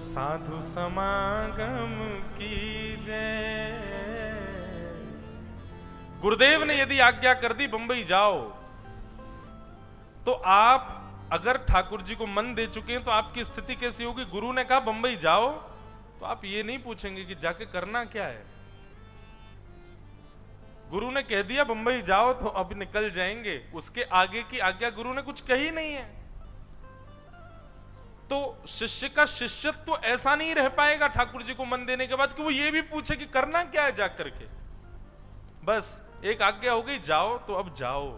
साधु समागम की जय। गुरुदेव ने यदि आज्ञा कर दी बंबई जाओ, तो आप अगर ठाकुर जी को मन दे चुके हैं तो आपकी स्थिति कैसी होगी? गुरु ने कहा बंबई जाओ, तो आप ये नहीं पूछेंगे कि जाके करना क्या है। गुरु ने कह दिया बंबई जाओ तो अब निकल जाएंगे, उसके आगे की आज्ञा गुरु ने कुछ कही नहीं है। तो शिष्य का शिष्यत्व तो ऐसा नहीं रह पाएगा ठाकुर जी को मन देने के बाद कि वो ये भी पूछे कि करना क्या है जाकर के। बस एक आज्ञा हो गई जाओ तो अब जाओ।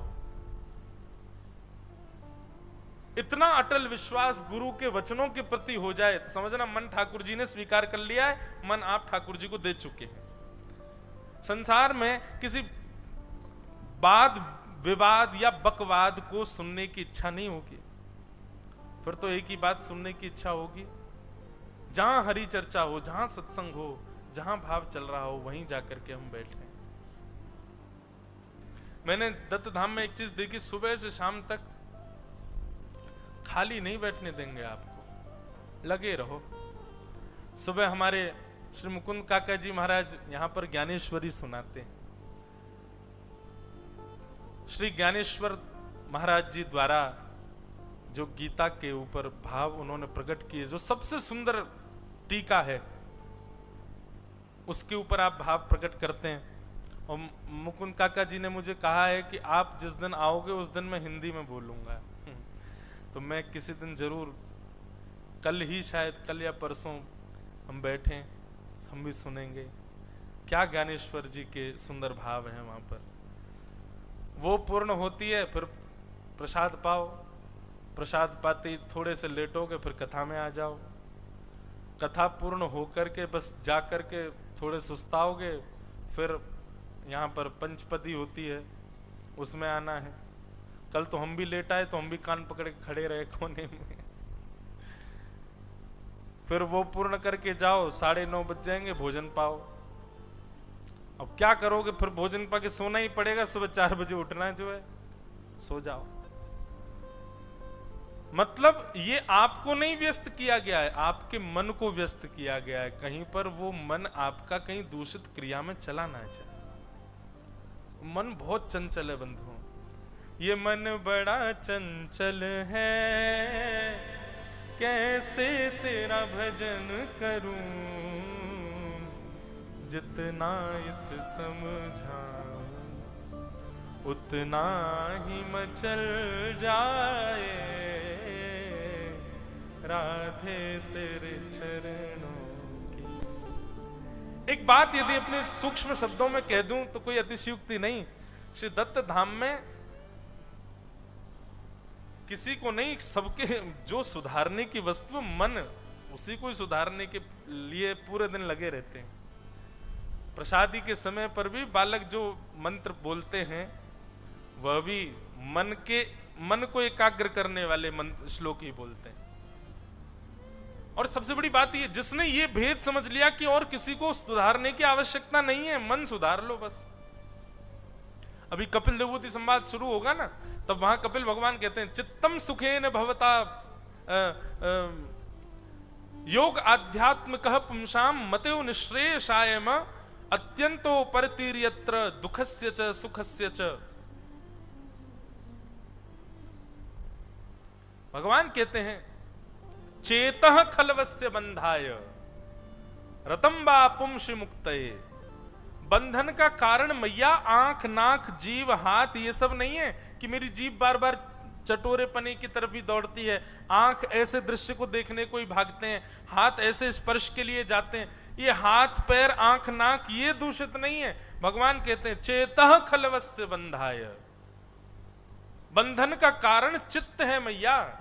इतना अटल विश्वास गुरु के वचनों के प्रति हो जाए तो समझना मन ठाकुर जी ने स्वीकार कर लिया है, मन आप ठाकुर जी को दे चुके हैं। संसार में किसी वाद विवाद या बकवाद को सुनने की इच्छा नहीं होगी, फिर तो एक ही बात सुनने की इच्छा होगी, जहां हरि चर्चा हो, जहां सत्संग हो, जहां भाव चल रहा हो, वहीं जाकर के हम बैठे। मैंने दत्त धाम में एक चीज देखी, सुबह से शाम तक खाली नहीं बैठने देंगे आपको, लगे रहो। सुबह हमारे श्री मुकुंद काका जी महाराज यहां पर ज्ञानेश्वरी सुनाते हैं। श्री ज्ञानेश्वर महाराज जी द्वारा जो गीता के ऊपर भाव उन्होंने प्रकट किए, जो सबसे सुंदर टीका है, उसके ऊपर आप भाव प्रकट करते हैं। और मुकुंद काका जी ने मुझे कहा है कि आप जिस दिन आओगे उस दिन मैं हिंदी में बोलूंगा। तो मैं किसी दिन जरूर, कल ही शायद, कल या परसों हम बैठे, हम भी सुनेंगे क्या ज्ञानेश्वर जी के सुंदर भाव हैं वहां पर। वो पूर्ण होती है, फिर प्रसाद पाओ, प्रसाद पाते थोड़े से लेटोगे, फिर कथा में आ जाओ। कथा पूर्ण होकर के बस जाकर के थोड़े सुस्ताओगे, फिर यहाँ पर पंचपदी होती है, उसमें आना है। कल तो हम भी लेट आए, तो हम भी कान पकड़ के खड़े रहे कोने में। फिर वो पूर्ण करके जाओ, 9:30 बज जाएंगे, भोजन पाओ। अब क्या करोगे? फिर भोजन पा के सोना ही पड़ेगा, सुबह 4 बजे उठना है, जो है सो जाओ। मतलब ये आपको नहीं व्यस्त किया गया है, आपके मन को व्यस्त किया गया है। कहीं पर वो मन आपका कहीं दूषित क्रिया में चला ना जाए। मन बहुत चंचल है बंधुओं, ये मन बड़ा चंचल है, कैसे तेरा भजन करूं, जितना इस समझा उतना ही मचल जाए, राधे तेरे चरणों की। एक बात यदि अपने सूक्ष्म शब्दों में कह दूं तो कोई अतिशयोक्ति नहीं। श्री दत्त धाम में किसी को नहीं, सबके जो सुधारने की वस्तु मन, उसी को सुधारने के लिए पूरे दिन लगे रहते हैं। प्रसादी के समय पर भी बालक जो मंत्र बोलते हैं वह भी मन को एकाग्र करने वाले श्लोक ही बोलते हैं। और सबसे बड़ी बात ये, जिसने ये भेद समझ लिया कि और किसी को सुधारने की आवश्यकता नहीं है, मन सुधार लो बस। अभी कपिल देवभूति संवाद शुरू होगा ना, तब वहां कपिल भगवान कहते हैं, चित्तम सुखेन भवता योग आध्यात्म कह पुंसाम मतेव निश्रेयसायम अत्यंतो परतीर्यत्र दुखस्य च सुखस्य च। भगवान कहते हैं, चेतः खलवस्य बंधाय रतम बा पुंसि मुक्तये। बंधन का कारण मैया आंख, नाक, जीव, हाथ ये सब नहीं है कि मेरी जीभ बार बार चटोरेपने की तरफ ही दौड़ती है, आंख ऐसे दृश्य को देखने को ही भागते हैं, हाथ ऐसे स्पर्श के लिए जाते हैं। ये हाथ, पैर, आंख, नाक ये दूषित नहीं है। भगवान कहते हैं, चेतः खलवस्य बंधाय। बंधन का कारण चित्त है मैया।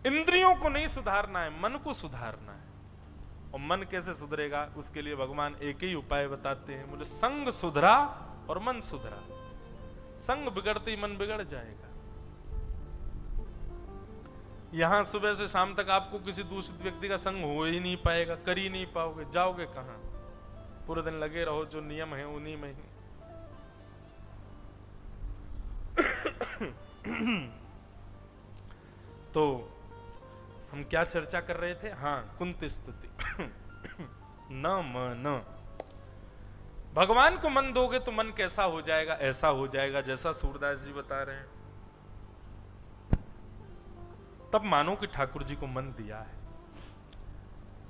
इंद्रियों को नहीं सुधारना है, मन को सुधारना है। और मन कैसे सुधरेगा? उसके लिए भगवान एक ही उपाय बताते हैं, बोले संग सुधरा और मन सुधरा। संग बिगड़ते ही मन बिगड़ जाएगा। यहां सुबह से शाम तक आपको किसी दूसरे व्यक्ति का संग हो ही नहीं पाएगा, कर ही नहीं पाओगे, जाओगे कहां? पूरे दिन लगे रहो, जो नियम है उन्हीं में ही। तो हम क्या चर्चा कर रहे थे? हाँ, कुंती स्तुति। न मन, भगवान को मन दोगे तो मन कैसा हो जाएगा? ऐसा हो जाएगा जैसा सूरदास जी बता रहे हैं। तब मानो कि ठाकुर जी को मन दिया है।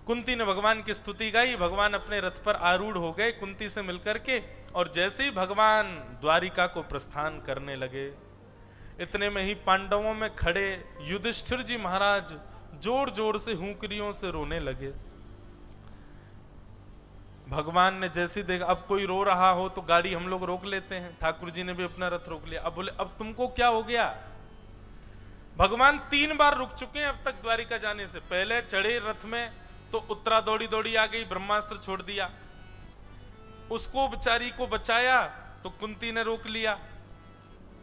कुंती ने भगवान की स्तुति गाई, भगवान अपने रथ पर आरूढ़ हो गए कुंती से मिलकर के, और जैसे ही भगवान द्वारिका को प्रस्थान करने लगे, इतने में ही पांडवों में खड़े युधिष्ठिर जी महाराज जोर जोर से हुंकरियों से रोने लगे। भगवान ने जैसे देखा अब कोई रो रहा हो तो गाड़ी हम लोग रोक लेते हैं, ठाकुर जी ने भी अपना रथ रोक लिया। अब बोले अब तुमको क्या हो गया? भगवान 3 बार रुक चुके हैं अब तक द्वारिका जाने से। पहले चढ़े रथ में तो उत्तरा दौड़ी दौड़ी आ गई, ब्रह्मास्त्र छोड़ दिया, उसको बेचारी को बचाया तो कुंती ने रोक लिया।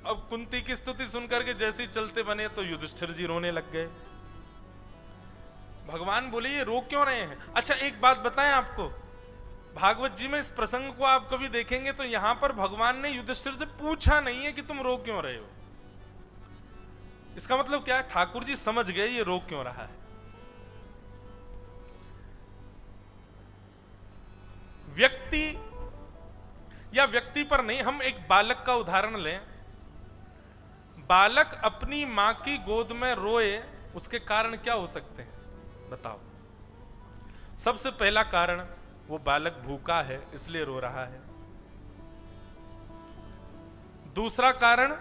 अब कुंती की स्तुति सुनकर के जैसे ही चलते बने तो युधिष्ठिर जी रोने लग गए। भगवान बोले ये रो क्यों रहे हैं? अच्छा एक बात बताएं आपको, भागवत जी में इस प्रसंग को आप कभी देखेंगे तो यहां पर भगवान ने युधिष्ठिर से पूछा नहीं है कि तुम रो क्यों रहे हो। इसका मतलब क्या है? ठाकुर जी समझ गए ये रो क्यों रहा है। व्यक्ति या व्यक्ति पर नहीं, हम एक बालक का उदाहरण लें। बालक अपनी मां की गोद में रोए, उसके कारण क्या हो सकते हैं बताओ? सबसे पहला कारण वो बालक भूखा है इसलिए रो रहा है। दूसरा कारण,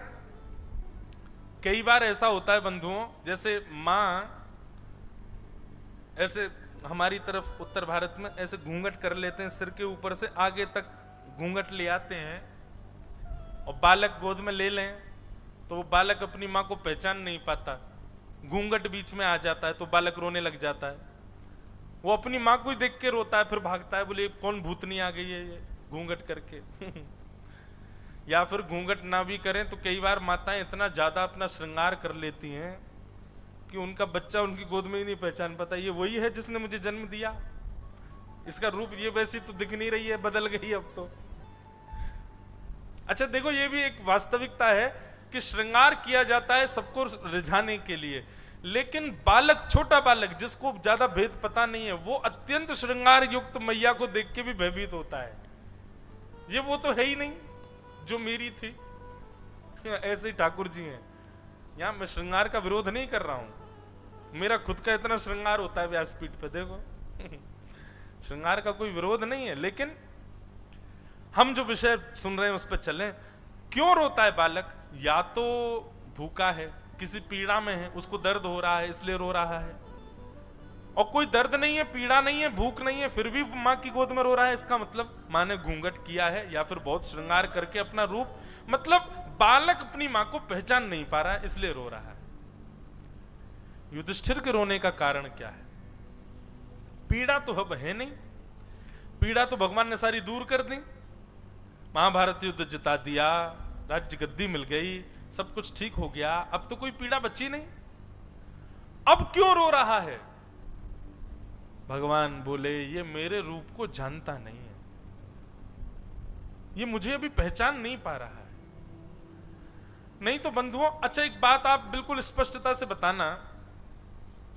कई बार ऐसा होता है बंधुओं, जैसे मां ऐसे हमारी तरफ उत्तर भारत में ऐसे घूंघट कर लेते हैं, सिर के ऊपर से आगे तक घूंघट ले आते हैं, और बालक गोद में ले लें तो वो बालक अपनी मां को पहचान नहीं पाता, घूंघट बीच में आ जाता है तो बालक रोने लग जाता है। वो अपनी मां को ही देख के रोता है, फिर भागता है, बोले कौन भूतनी आ गई है ये घूंघट करके। या फिर घूंघट ना भी करें तो कई बार माताएं इतना ज्यादा अपना श्रृंगार कर लेती हैं कि उनका बच्चा उनकी गोद में ही नहीं पहचान पाता, ये वही है जिसने मुझे जन्म दिया, इसका रूप ये वैसी तो दिख नहीं रही है, बदल गई अब तो। अच्छा देखो, ये भी एक वास्तविकता है कि श्रृंगार किया जाता है सबको रिझाने के लिए, लेकिन बालक, छोटा बालक जिसको ज्यादा भेद पता नहीं है, वो अत्यंत श्रृंगार युक्त मैया को देख के भी भयभीत होता है। ये वो तो है ही नहीं जो मेरी थी। ऐसे ही ठाकुर जी हैं। यहां मैं श्रृंगार का विरोध नहीं कर रहा हूं, मेरा खुद का इतना श्रृंगार होता है व्यासपीठ पे, देखो। श्रृंगार का कोई विरोध नहीं है, लेकिन हम जो विषय सुन रहे हैं उस पर चलें। क्यों रोता है बालक? या तो भूखा है, किसी पीड़ा में है, उसको दर्द हो रहा है इसलिए रो रहा है, और कोई दर्द नहीं है, पीड़ा नहीं है, भूख नहीं है, फिर भी मां की गोद में रो रहा है। इसका मतलब मां ने घूंघट किया है या फिर बहुत श्रृंगार करके अपना रूप, मतलब बालक अपनी मां को पहचान नहीं पा रहा है इसलिए रो रहा है। युधिष्ठिर के रोने का कारण क्या है? पीड़ा तो अब है नहीं, पीड़ा तो भगवान ने सारी दूर कर दी, महाभारत युद्ध जिता दिया, राज्य गद्दी मिल गई, सब कुछ ठीक हो गया, अब तो कोई पीड़ा बची नहीं। अब क्यों रो रहा है? भगवान बोले ये मेरे रूप को जानता नहीं है, ये मुझे अभी पहचान नहीं पा रहा है। नहीं तो बंधुओं, अच्छा एक बात आप बिल्कुल स्पष्टता से बताना,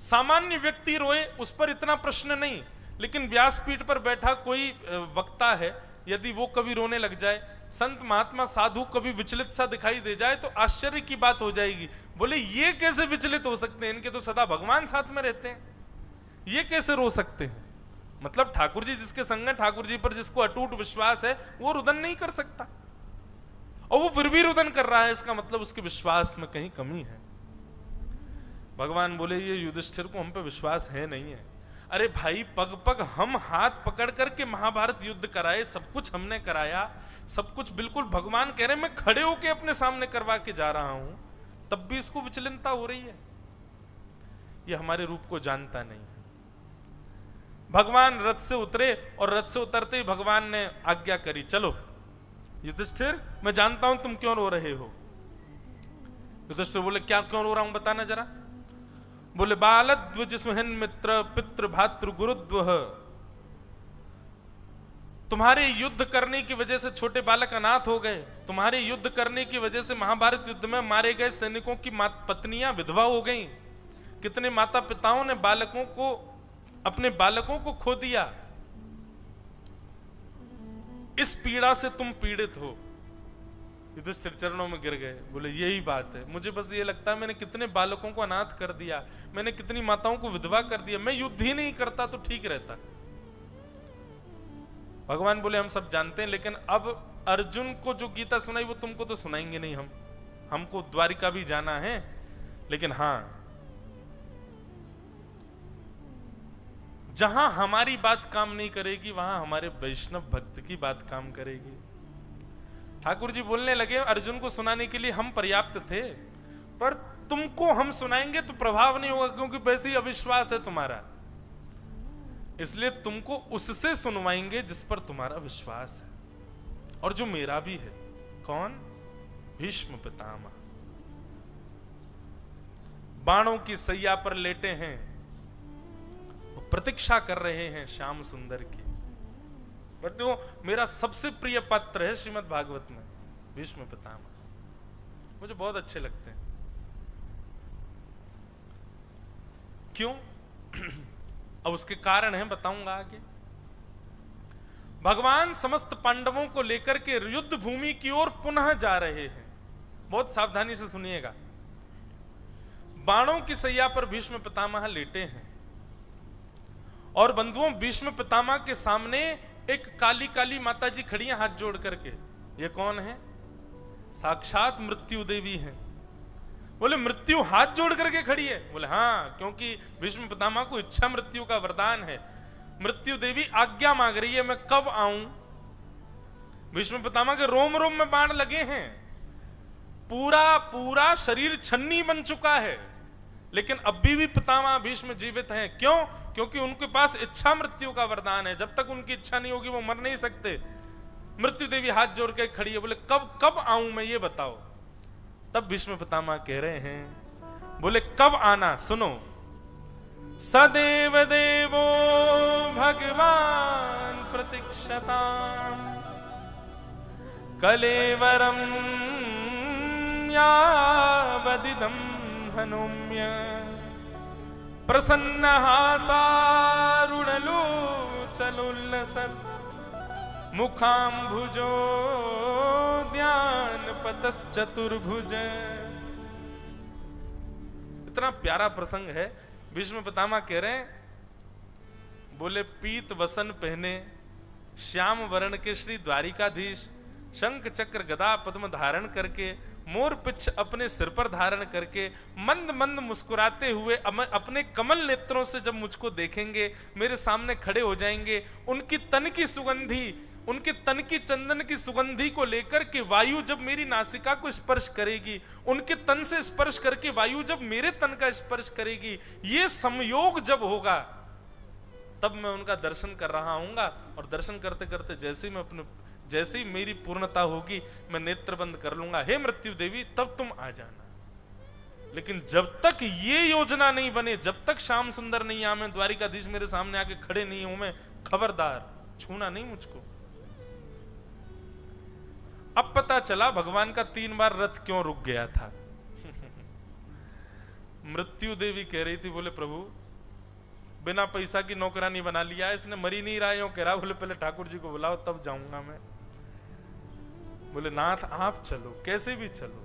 सामान्य व्यक्ति रोए उस पर इतना प्रश्न नहीं, लेकिन व्यासपीठ पर बैठा कोई वक्ता है, यदि वो कभी रोने लग जाए, संत महात्मा साधु कभी विचलित सा दिखाई दे जाए तो आश्चर्य की बात हो जाएगी। बोले ये कैसे विचलित हो सकते हैं, इनके तो सदा भगवान साथ में रहते हैं, ये कैसे रो सकते हैं? मतलब ठाकुर जी जिसके संग है, ठाकुर जी पर जिसको अटूट विश्वास है, वो रुदन नहीं कर सकता, और वो फिर भी रुदन कर रहा है, इसका मतलब उसके विश्वास में कहीं कमी है। भगवान बोले ये युधिष्ठिर को हम पे विश्वास है नहीं है। अरे भाई, पग पग हम हाथ पकड़ करके महाभारत युद्ध कराए, सब कुछ हमने कराया, सब कुछ बिल्कुल भगवान कह रहे मैं खड़े होके अपने सामने करवा के जा रहा हूं, तब भी इसको विचलितता हो रही है। ये हमारे रूप को जानता नहीं है। भगवान रथ से उतरे, और रथ से उतरते ही भगवान ने आज्ञा करी, चलो युधिष्ठिर मैं जानता हूं तुम क्यों रो रहे हो। युधिष्ठिर बोले क्या क्यों रो रहा हूं बताना जरा। बोले बालद्विज सुहन मित्र पितृ भातृ गुरुद्वह, तुम्हारे युद्ध करने की वजह से छोटे बालक अनाथ हो गए, तुम्हारे युद्ध करने की वजह से महाभारत युद्ध में मारे गए सैनिकों की पत्नियां विधवा हो गईं, कितने माता पिताओं ने अपने बालकों को खो दिया। इस पीड़ा से तुम पीड़ित हो। युधिष्ठिर चरणों में गिर गए, बोले यही बात है। मुझे बस ये लगता है मैंने कितने बालकों को अनाथ कर दिया, मैंने कितनी माताओं को विधवा कर दिया, मैं युद्ध ही नहीं करता तो ठीक रहता। भगवान बोले हम सब जानते हैं, लेकिन अब अर्जुन को जो गीता सुनाई वो तुमको तो सुनाएंगे नहीं। हमको द्वारिका भी जाना है, लेकिन हां, जहां हमारी बात काम नहीं करेगी वहां हमारे वैष्णव भक्त की बात काम करेगी। ठाकुर जी बोलने लगे अर्जुन को सुनाने के लिए हम पर्याप्त थे, पर तुमको हम सुनाएंगे तो प्रभाव नहीं होगा, क्योंकि वैसे ही अविश्वास है तुम्हारा। इसलिए तुमको उससे सुनवाएंगे जिस पर तुम्हारा विश्वास है, और जो मेरा भी है। कौन? भीष्म पितामह। बाणों की सैया पर लेटे हैं, वो प्रतीक्षा कर रहे हैं श्याम सुंदर की। बच्चों, मेरा सबसे प्रिय पात्र है श्रीमद् भागवत में भीष्म पितामह। मुझे बहुत अच्छे लगते हैं। क्यों? अब उसके कारण हैं, बताऊंगा आगे। भगवान समस्त पांडवों को लेकर के युद्ध भूमि की ओर पुनः जा रहे हैं। बहुत सावधानी से सुनिएगा। बाणों की सैया पर भीष्म पितामह लेटे हैं, और बंधुओं भीष्म पितामह के सामने एक काली काली माता जी खड़ी हैं हाथ जोड़ करके। ये कौन है? साक्षात मृत्यु देवी हैं। बोले मृत्यु हाथ जोड़ करके खड़ी है? बोले हाँ, क्योंकि भीष्म पितामह को इच्छा मृत्यु का वरदान है। मृत्यु देवी आज्ञा मांग रही है, मैं कब आऊं। भीष्म पितामह के रोम रोम में बाण लगे हैं, पूरा शरीर छन्नी बन चुका है, लेकिन अभी भी पितामह भीष्म जीवित हैं। क्यों? क्योंकि उनके पास इच्छा मृत्यु का वरदान है। जब तक उनकी इच्छा नहीं होगी वो मर नहीं सकते। मृत्यु देवी हाथ जोड़ के खड़ी है, बोले कब आऊं मैं, ये बताओ। तब भीष्म पितामह कह रहे हैं, बोले कब आना सुनो। सदैव देवो भगवान प्रतीक्षता कलेवरम यावदिदं हनोम्य प्रसन्नहासारुणलोचलोल्लसत् मुखाम्भुजो ध्यानपतश्चतुर्भुज। इतना प्यारा प्रसंग है। भीष्म पितामह कह रहे हैं, बोले पीत वसन पहने श्याम वर्ण के श्री द्वारिकाधीश शंख चक्र गदा पद्म धारण करके, मोर पिच्छ अपने सिर पर धारण करके, मंद मंद मुस्कुराते हुए अपने कमल नेत्रों से जब मुझको देखेंगे, मेरे सामने खड़े हो जाएंगे, उनकी तन की सुगंधी, उनके तन की चंदन की सुगंधी को लेकर के वायु जब मेरी नासिका को स्पर्श करेगी, उनके तन से स्पर्श करके वायु जब मेरे तन का स्पर्श करेगी, ये संयोग जब होगा तब मैं उनका दर्शन कर रहा हूंगा। और दर्शन करते करते जैसे ही मेरी पूर्णता होगी मैं नेत्र बंद कर लूंगा। हे मृत्यु देवी, तब तुम आ जाना। लेकिन जब तक ये योजना नहीं बने, जब तक श्याम सुंदर नहीं आवे, द्वारिकाधीश मेरे सामने आके खड़े नहीं हो, मैं खबरदार, छूना नहीं मुझको। अब पता चला भगवान का 3 बार रथ क्यों रुक गया था। मृत्यु देवी कह रही थी, बोले प्रभु बिना पैसा की नौकरानी बना लिया, इसने मरी नहीं रहा, यूं कह रहा। बोले पहले ठाकुर जी को बुलाओ तब जाऊंगा मैं। बोले नाथ आप चलो, कैसे भी चलो।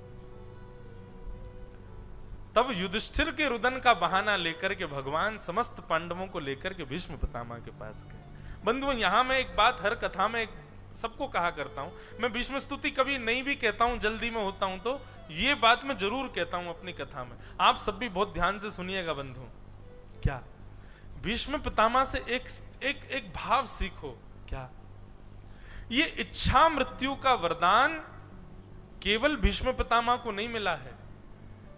तब युधिष्ठिर के रुदन का बहाना लेकर के भगवान समस्त पांडवों को लेकर के भीष्म पितामह के पास गए। बंधुओं, यहां मैं एक बात हर कथा में सबको कहा करता हूं, मैं भीष्म स्तुति कभी नहीं भी कहता हूं, जल्दी में होता हूं तो ये बात मैं जरूर कहता हूं अपनी कथा में। आप सब भी बहुत ध्यान से सुनिएगा बंधु। क्या? भीष्म पितामह से एक भाव सीखो। क्या? ये इच्छा मृत्यु का वरदान केवल भीष्म पितामह को नहीं मिला है।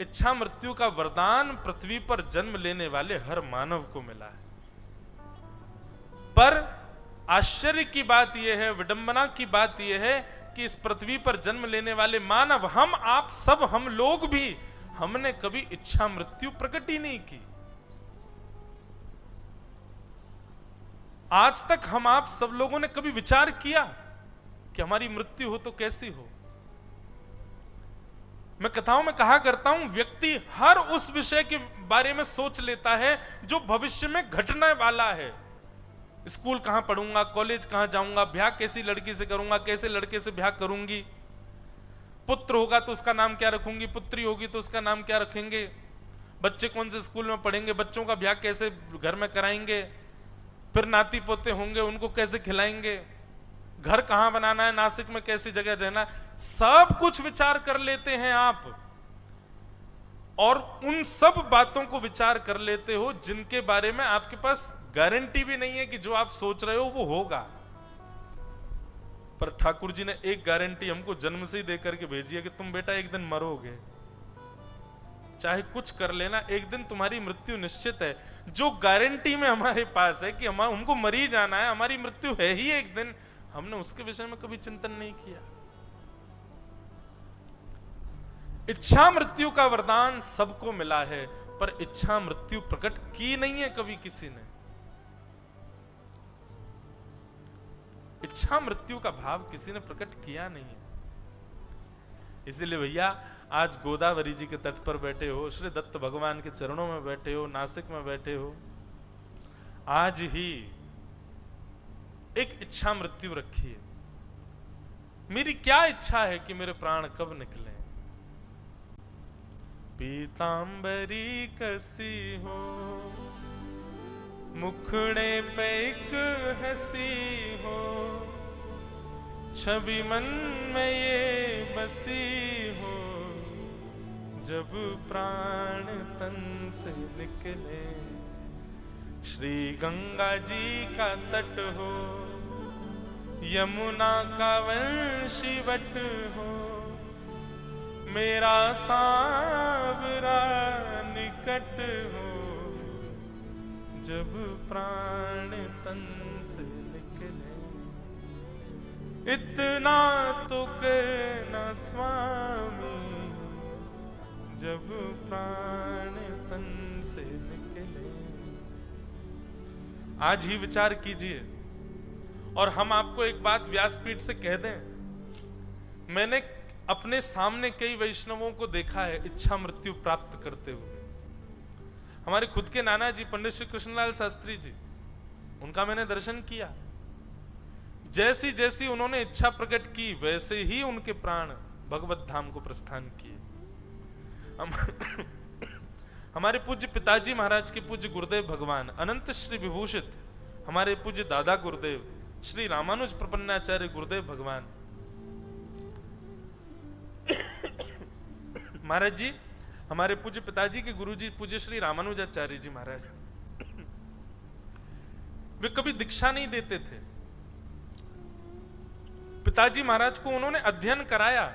इच्छा मृत्यु का वरदान पृथ्वी पर जन्म लेने वाले हर मानव को मिला है। पर आश्चर्य की बात यह है, विडंबना की बात यह है कि इस पृथ्वी पर जन्म लेने वाले मानव, हम आप सब, हम लोग भी, हमने कभी इच्छा मृत्यु प्रकट ही नहीं की। आज तक हम आप सब लोगों ने कभी विचार किया कि हमारी मृत्यु हो तो कैसी हो? मैं कथाओं में कहा करता हूं, व्यक्ति हर उस विषय के बारे में सोच लेता है जो भविष्य में घटने वाला है। स्कूल कहां पढ़ूंगा, कॉलेज कहां जाऊंगा, ब्याह कैसी लड़की से करूंगा, कैसे लड़के से ब्याह करूंगी, पुत्र होगा तो उसका नाम क्या रखूंगी, पुत्री होगी तो उसका नाम क्या रखेंगे, बच्चे कौन से स्कूल में पढ़ेंगे, बच्चों का ब्याह कैसे घर में कराएंगे, फिर नाती पोते होंगे उनको कैसे खिलाएंगे, घर कहां बनाना है, नासिक में कैसी जगह रहना, सब कुछ विचार कर लेते हैं आप। और उन सब बातों को विचार कर लेते हो जिनके बारे में आपके पास गारंटी भी नहीं है कि जो आप सोच रहे हो वो होगा। पर ठाकुर जी ने एक गारंटी हमको जन्म से ही देकर के भेजी है कि तुम बेटा एक दिन मरोगे, चाहे कुछ कर लेना, एक दिन तुम्हारी मृत्यु निश्चित है। जो गारंटी में हमारे पास है कि हमको मरी जाना है, हमारी मृत्यु है ही एक दिन, हमने उसके विषय में कभी चिंतन नहीं किया। इच्छा मृत्यु का वरदान सबको मिला है, पर इच्छा मृत्यु प्रकट की नहीं है कभी किसी ने। इच्छा मृत्यु का भाव किसी ने प्रकट किया नहीं है। इसीलिए भैया आज गोदावरी जी के तट पर बैठे हो, श्री दत्त भगवान के चरणों में बैठे हो, नासिक में बैठे हो, आज ही एक इच्छा मृत्यु रखी है। मेरी क्या इच्छा है कि मेरे प्राण कब निकले। पीतांबरी कसी हो, मुखड़े पे एक हंसी हो, छवि मन में ये बसी हो, जब प्राण तन से निकले। श्री गंगा जी का तट हो, यमुना का वंशीवट हो, मेरा सांवरा निकट हो, जब प्राण तन से निकले। इतना तो कहना स्वामी, जब प्राण तन से निकले। आज ही विचार कीजिए। और हम आपको एक बात व्यासपीठ से कह दें, मैंने अपने सामने कई वैष्णवों को देखा है इच्छा मृत्यु प्राप्त करते हुए। हमारे खुद के नाना जी पंडित श्री कृष्णलाल शास्त्री जी, उनका मैंने दर्शन किया। जैसी जैसी उन्होंने इच्छा प्रकट की वैसे ही उनके प्राण भगवत धाम को प्रस्थान किए। हमारे पूज्य पिताजी महाराज के पूज्य गुरुदेव भगवान अनंत श्री विभूषित हमारे पूज्य दादा गुरुदेव श्री रामानुज प्रपन्नाचार्य गुरुदेव भगवान महाराज जी, हमारे पूज्य पिताजी के गुरुजी पूज्य श्री रामानुजाचार्य जी महाराज, वे कभी दीक्षा नहीं देते थे। पिताजी महाराज को उन्होंने अध्ययन कराया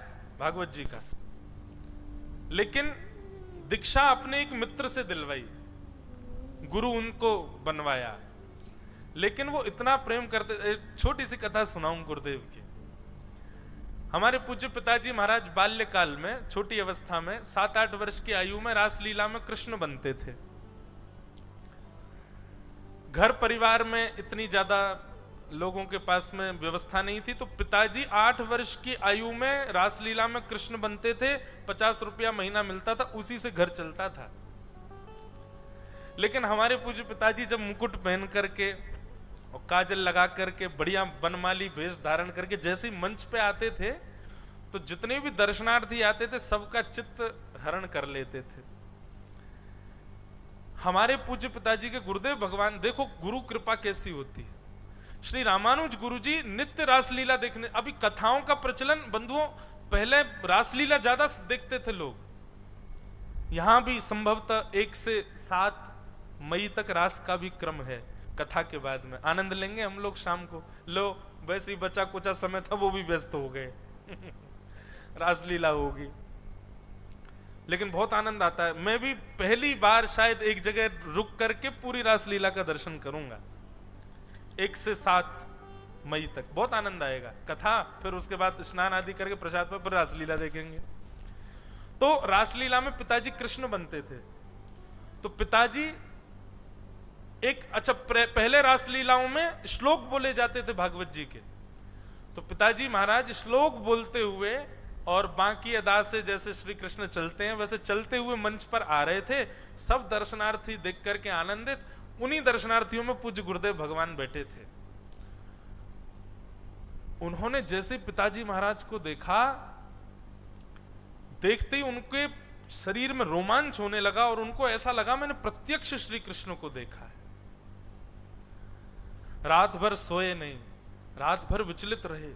भागवत जी का, लेकिन दीक्षा अपने एक मित्र से दिलवाई, गुरु उनको बनवाया। लेकिन वो इतना प्रेम करते। छोटी सी कथा सुनाऊं गुरुदेव की। हमारे पूज्य पिताजी महाराज बाल्यकाल में, छोटी अवस्था में, 7-8 वर्ष की आयु में रासलीला में कृष्ण बनते थे। घर परिवार में इतनी ज्यादा लोगों के पास में व्यवस्था नहीं थी, तो पिताजी 8 वर्ष की आयु में रासलीला में कृष्ण बनते थे। 50 रुपया महीना मिलता था, उसी से घर चलता था। लेकिन हमारे पूज्य पिताजी जब मुकुट पहन करके और काजल लगा करके बढ़िया बनमाली वेश धारण करके जैसे मंच पे आते थे, तो जितने भी दर्शनार्थी आते थे सबका चित्त हरण कर लेते थे। हमारे पूज्य पिताजी के गुरुदेव भगवान, देखो गुरु कृपा कैसी होती है। श्री रामानुज गुरुजी नित्य रासलीला देखने, अभी कथाओं का प्रचलन बंधुओं, पहले रासलीला ज्यादा देखते थे लोग। यहां भी संभवतः 1 से 7 मई तक रास का भी क्रम है। कथा के बाद में आनंद लेंगे हम लोग शाम को। लो वैसे ही बचा कुचा समय था, वो भी व्यस्त हो गए रासलीला होगी, लेकिन बहुत आनंद आता है। मैं भी पहली बार शायद एक जगह रुक करके पूरी रासलीला का दर्शन करूंगा 1 से 7 मई तक। बहुत आनंद आएगा। कथा, फिर उसके बाद स्नान आदि करके प्रसाद पर फिर रासलीला देखेंगे। तो रासलीला में पिताजी कृष्ण बनते थे। तो पिताजी एक, अच्छा, पहले रासलीलाओं में श्लोक बोले जाते थे भागवत जी के। तो पिताजी महाराज श्लोक बोलते हुए और बाकी अदा से जैसे श्री कृष्ण चलते हैं वैसे चलते हुए मंच पर आ रहे थे। सब दर्शनार्थी देख करके आनंदित। उन्हीं दर्शनार्थियों में पूज्य गुरुदेव भगवान बैठे थे। उन्होंने जैसे पिताजी महाराज को देखा, देखते ही उनके शरीर में रोमांच होने लगा और उनको ऐसा लगा मैंने प्रत्यक्ष श्री कृष्ण को देखा है। रात भर सोए नहीं, रात भर विचलित रहे।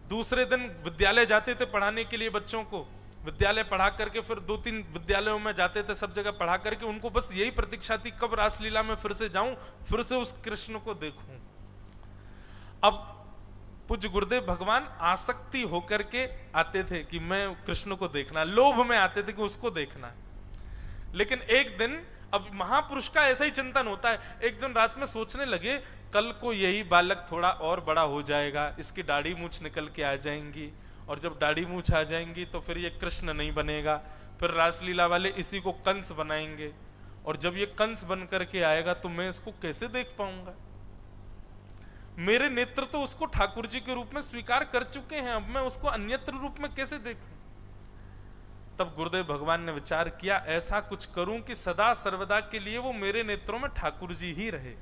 दूसरे दिन विद्यालय जाते थे पढ़ाने के लिए बच्चों को, विद्यालय पढ़ा करके फिर 2-3 विद्यालयों में जाते थे, सब जगह पढ़ा करके उनको बस यही प्रतीक्षा थी कब रासलीला में फिर से जाऊं, फिर से उस कृष्ण को देखूं। अब पूज्य गुरुदेव भगवान आसक्ति होकर के आते थे कि मैं कृष्ण को देखना, लोभ में आते थे कि उसको देखना है। लेकिन एक दिन, अब महापुरुष का ऐसा ही चिंतन होता है, एक दिन रात में सोचने लगे कल को यही बालक थोड़ा और बड़ा हो जाएगा, इसकी दाढ़ी मूछ निकल के आ जाएंगी, और जब दाढ़ी मूछ आ जाएंगी तो फिर ये कृष्ण नहीं बनेगा, फिर रासलीला वाले इसी को कंस बनाएंगे, और जब ये कंस बन करके आएगा तो मैं इसको कैसे देख पाऊंगा। मेरे नेत्र तो उसको ठाकुर जी के रूप में स्वीकार कर चुके हैं, अब मैं उसको अन्यत्र रूप में कैसे देखूं। तब गुरुदेव भगवान ने विचार किया ऐसा कुछ करूं कि सदा सर्वदा के लिए वो मेरे नेत्रों में ठाकुर जी ही रहे।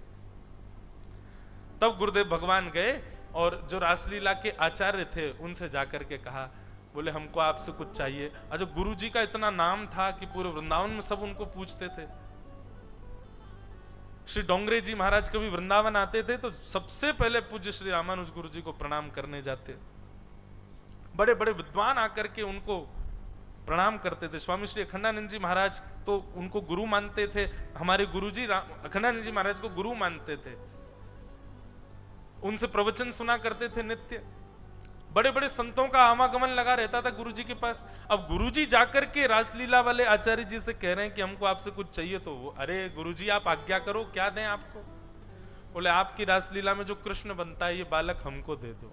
तब गुरुदेव भगवान गए और जो रासलीला के आचार्य थे उनसे जाकर के कहा, बोले हमको आपसे कुछ चाहिए। अच्छा, गुरु जी का इतना नाम था कि पूरे वृंदावन में सब उनको पूछते थे। श्री डोंगरे जी महाराज कभी वृंदावन आते थे तो सबसे पहले पूज्य श्री रामानुज गुरु जी को प्रणाम करने जाते। बड़े बड़े विद्वान आकर के उनको प्रणाम करते थे। स्वामी श्री अखंडानंद जी महाराज तो उनको गुरु मानते थे, हमारे गुरु जी अखंडानंद जी महाराज को गुरु मानते थे, उनसे प्रवचन सुना करते थे नित्य। बड़े बड़े संतों का आवागमन लगा रहता था गुरु जी के पास। अब गुरु जी जाकर के रासलीला वाले आचार्य जी से कह रहे हैं कि हमको आपसे कुछ चाहिए, तो वो अरे गुरु जी आप आज्ञा करो, क्या दें आपको। बोले आपकी रासलीला में जो कृष्ण बनता है ये बालक हमको दे दो।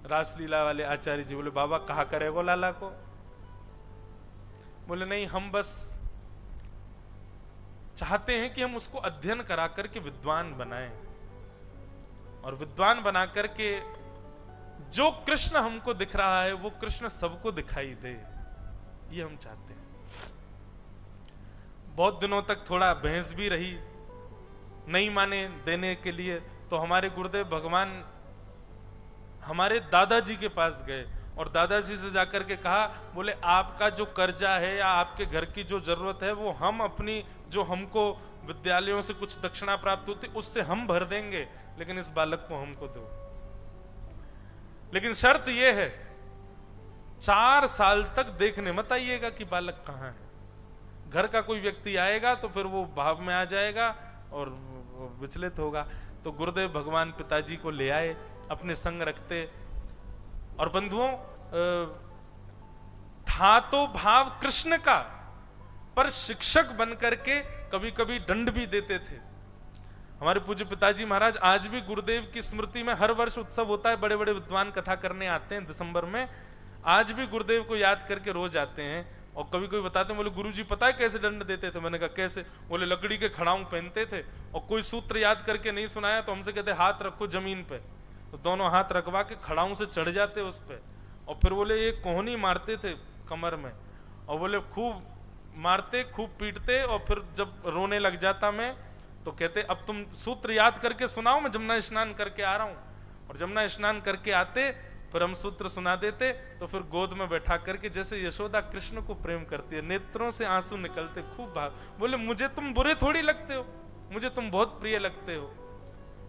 रासलीला वाले आचार्य जी बोले बाबा कहा करेगो लाला को। बोले नहीं, हम बस चाहते हैं कि हम उसको अध्ययन करा करके विद्वान बनाएं, और विद्वान बना करके जो कृष्ण हमको दिख रहा है वो कृष्ण सबको दिखाई दे, ये हम चाहते हैं। बहुत दिनों तक थोड़ा बहस भी रही, नहीं माने देने के लिए, तो हमारे गुरुदेव भगवान हमारे दादाजी के पास गए और दादाजी से जाकर के कहा, बोले आपका जो कर्जा है या आपके घर की जो जरूरत है वो हम अपनी, जो हमको विद्यालयों से कुछ दक्षिणा प्राप्त होती उससे हम भर देंगे, लेकिन इस बालक को हमको दो। लेकिन शर्त यह है 4 साल तक देखने मत आइएगा कि बालक कहाँ है। घर का कोई व्यक्ति आएगा तो फिर वो भाव में आ जाएगा और विचलित होगा। तो गुरुदेव भगवान पिताजी को ले आए, अपने संग रखते, और बंधुओं था तो भाव कृष्ण का, पर शिक्षक बनकर के कभी कभी दंड भी देते थे। हमारे पूज्य पिताजी महाराज आज भी गुरुदेव की स्मृति में हर वर्ष उत्सव होता है, बड़े बड़े विद्वान कथा करने आते हैं दिसंबर में, आज भी गुरुदेव को याद करके रोज आते हैं। और कभी कभी बताते हैं, बोले गुरुजी पता है कैसे दंड देते थे। मैंने कहा कैसे। बोले लकड़ी के खड़ाऊं पहनते थे और कोई सूत्र याद करके नहीं सुनाया तो हमसे कहते हाथ रखो जमीन पे, तो दोनों हाथ रखवा के खड़ाऊं से चढ़ जाते उस पे, और फिर बोले ये कोहनी मारते थे कमर में, और बोले खूब मारते खूब पीटते, और फिर जब रोने लग जाता मैं तो कहते अब तुम सूत्र याद करके सुनाओ, मैं जमुना स्नान करके आ रहा हूं। और जमुना स्नान करके आते फिर हम सूत्र सुना देते, तो फिर गोद में बैठा करके जैसे यशोदा कृष्ण को प्रेम करती है, नेत्रों से आंसू निकलते, खूब भाव। बोले मुझे तुम बुरे थोड़ी लगते हो, मुझे तुम बहुत प्रिय लगते हो।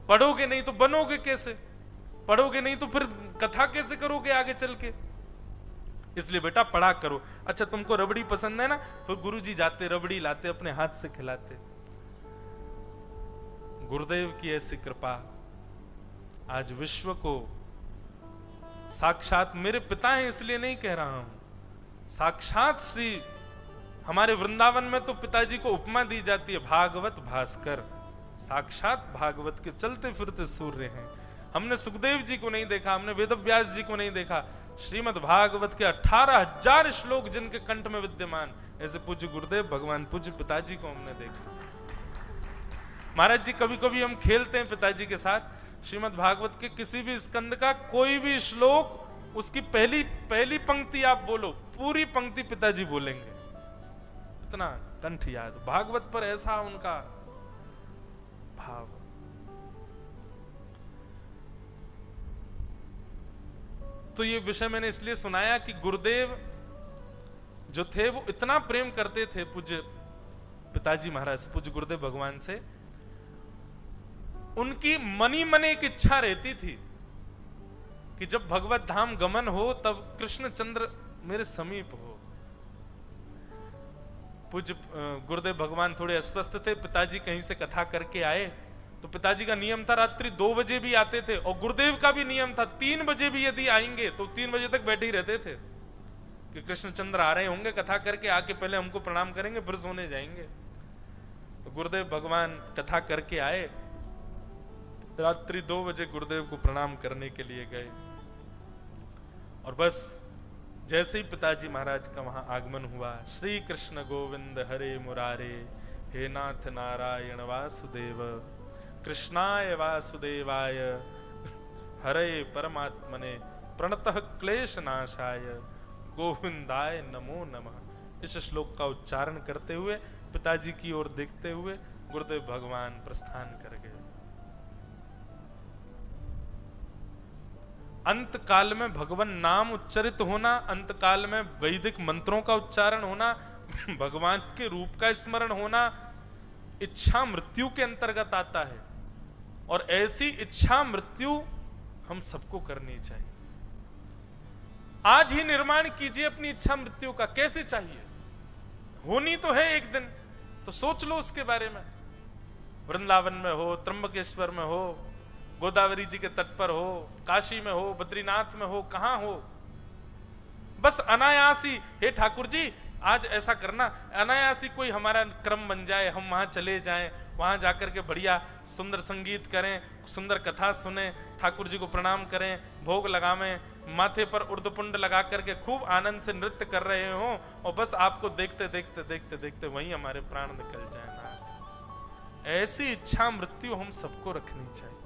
पढ़ोगे नहीं तो बनोगे कैसे, पढ़ोगे नहीं तो फिर कथा कैसे करोगे आगे चल के, इसलिए बेटा पढ़ा करो। अच्छा तुमको रबड़ी पसंद है ना, फिर गुरुजी जाते रबड़ी लाते अपने हाथ से खिलाते। गुरुदेव की ऐसी कृपा आज विश्व को, साक्षात मेरे पिता हैं इसलिए नहीं कह रहा हूं, साक्षात श्री हमारे वृंदावन में तो पिताजी को उपमा दी जाती है भागवत भास्कर, साक्षात भागवत के चलते फिरते सूर्य हैं। हमने सुखदेव जी को नहीं देखा, हमने वेदव्यास जी को नहीं देखा, श्रीमद् भागवत के 18,000 श्लोक जिनके कंठ में विद्यमान, ऐसे पूज्य गुरुदेव भगवान पूज्य पिताजी को हमने देखा। महाराज जी कभी कभी हम खेलते हैं पिताजी के साथ, श्रीमद् भागवत के किसी भी स्कंद का कोई भी श्लोक, उसकी पहली पंक्ति आप बोलो, पूरी पंक्ति पिताजी बोलेंगे, इतना कंठ याद। भागवत पर ऐसा उनका भाव। तो ये विषय मैंने इसलिए सुनाया कि गुरुदेव जो थे वो इतना प्रेम करते थे पूज्य पिताजी महाराज, पूज्य गुरुदेव भगवान से। उनकी मनी मन एक इच्छा रहती थी कि जब भगवत धाम गमन हो तब कृष्णचंद्र मेरे समीप हो। पूज्य गुरुदेव भगवान थोड़े अस्वस्थ थे, पिताजी कहीं से कथा करके आए तो पिताजी का नियम था रात्रि 2 बजे भी आते थे, और गुरुदेव का भी नियम था 3 बजे भी यदि आएंगे तो 3 बजे तक बैठे ही रहते थे कि कृष्णचंद्र आ रहे होंगे, कथा करके आके पहले हमको प्रणाम करेंगे फिर सोने जाएंगे। तो गुरुदेव भगवान कथा करके आए, रात्रि 2 बजे गुरुदेव को प्रणाम करने के लिए गए, और बस जैसे ही पिताजी महाराज का वहां आगमन हुआ, श्री कृष्ण गोविंद हरे मुरारे, हे नाथ नारायण वासुदेव, कृष्णाय वासुदेवाय, हरे परमात्मने, प्रणतः क्लेश नाशाय, गोविंदाय नमो नमः। इस श्लोक का उच्चारण करते हुए पिताजी की ओर देखते हुए गुरुदेव भगवान प्रस्थान कर गए। अंत काल में भगवान नाम उच्चरित होना, अंत काल में वैदिक मंत्रों का उच्चारण होना, भगवान के रूप का स्मरण होना इच्छा मृत्यु के अंतर्गत आता है, और ऐसी इच्छा मृत्यु हम सबको करनी चाहिए। आज ही निर्माण कीजिए अपनी इच्छा मृत्यु का। कैसे चाहिए? होनी तो है एक दिन, तो सोच लो उसके बारे में। वृंदावन में हो, त्र्यंबकेश्वर में हो, गोदावरी जी के तट पर हो, काशी में हो, बद्रीनाथ में हो, कहां हो, बस अनायासी हे ठाकुर जी आज ऐसा करना, अनायासी कोई हमारा क्रम बन जाए, हम वहां चले जाएं, वहां जाकर के बढ़िया सुंदर संगीत करें, सुंदर कथा सुने, ठाकुर जी को प्रणाम करें, भोग लगावें, माथे पर उर्दपुंड लगा करके खूब आनंद से नृत्य कर रहे हो, और बस आपको देखते देखते देखते देखते वहीं हमारे प्राण निकल जाए ना। ऐसी इच्छा मृत्यु हम सबको रखनी चाहिए।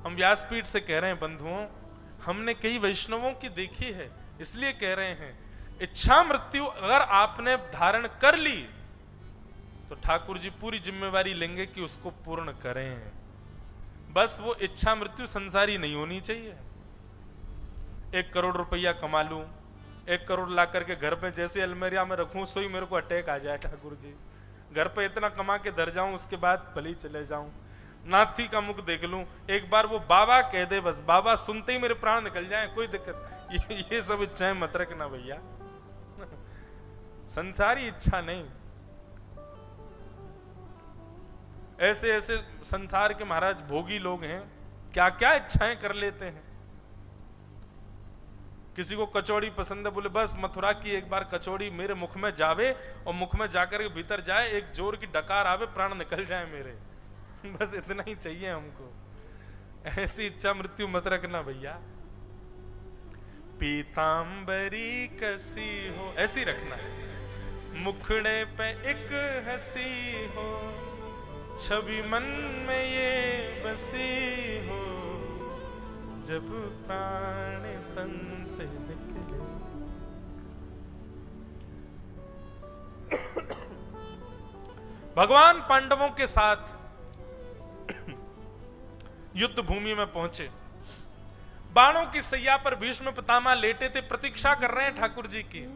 हम व्यासपीठ से कह रहे हैं बंधुओं, हमने कई वैष्णवों की देखी है, इसलिए कह रहे हैं इच्छा मृत्यु अगर आपने धारण कर ली तो ठाकुर जी पूरी जिम्मेवारी लेंगे कि उसको पूर्ण करें। बस वो इच्छा मृत्यु संसारी नहीं होनी चाहिए। 1 करोड़ रुपया कमा लूं, 1 करोड़ ला करके घर पे जैसे अलमेरिया में रखूं, सोई मेरे को अटैक आ जाए ठाकुर जी, घर पे इतना कमा के धर जाऊं, उसके बाद भले चले जाऊं, नाथी का मुख देख लूं, एक बार वो बाबा कह दे, बस बाबा सुनते ही मेरे प्राण निकल जाए, कोई दिक्कत। ये सब इच्छाएं मत रखना भैया, संसारी इच्छा नहीं। ऐसे ऐसे संसार के महाराज भोगी लोग हैं, क्या क्या इच्छाएं कर लेते हैं। किसी को कचौड़ी पसंद है, बोले बस मथुरा की एक बार कचौड़ी मेरे मुख में जावे, और मुख में जाकर के भीतर जाए, एक जोर की डकार आवे, प्राण निकल जाए मेरे, बस इतना ही चाहिए हमको। ऐसी इच्छा मृत्यु मत रखना भैया। पीतांबरी कसी हो ऐसी रखना है, मुखड़े पे एक हंसी हो, छवि मन में ये बसी हो, जब प्राण तन से निकले। भगवान पांडवों के साथ युद्ध भूमि में पहुंचे, बाणों की सैया पर भीष्म पितामह लेटे थे, प्रतीक्षा कर रहे हैं ठाकुर जी की।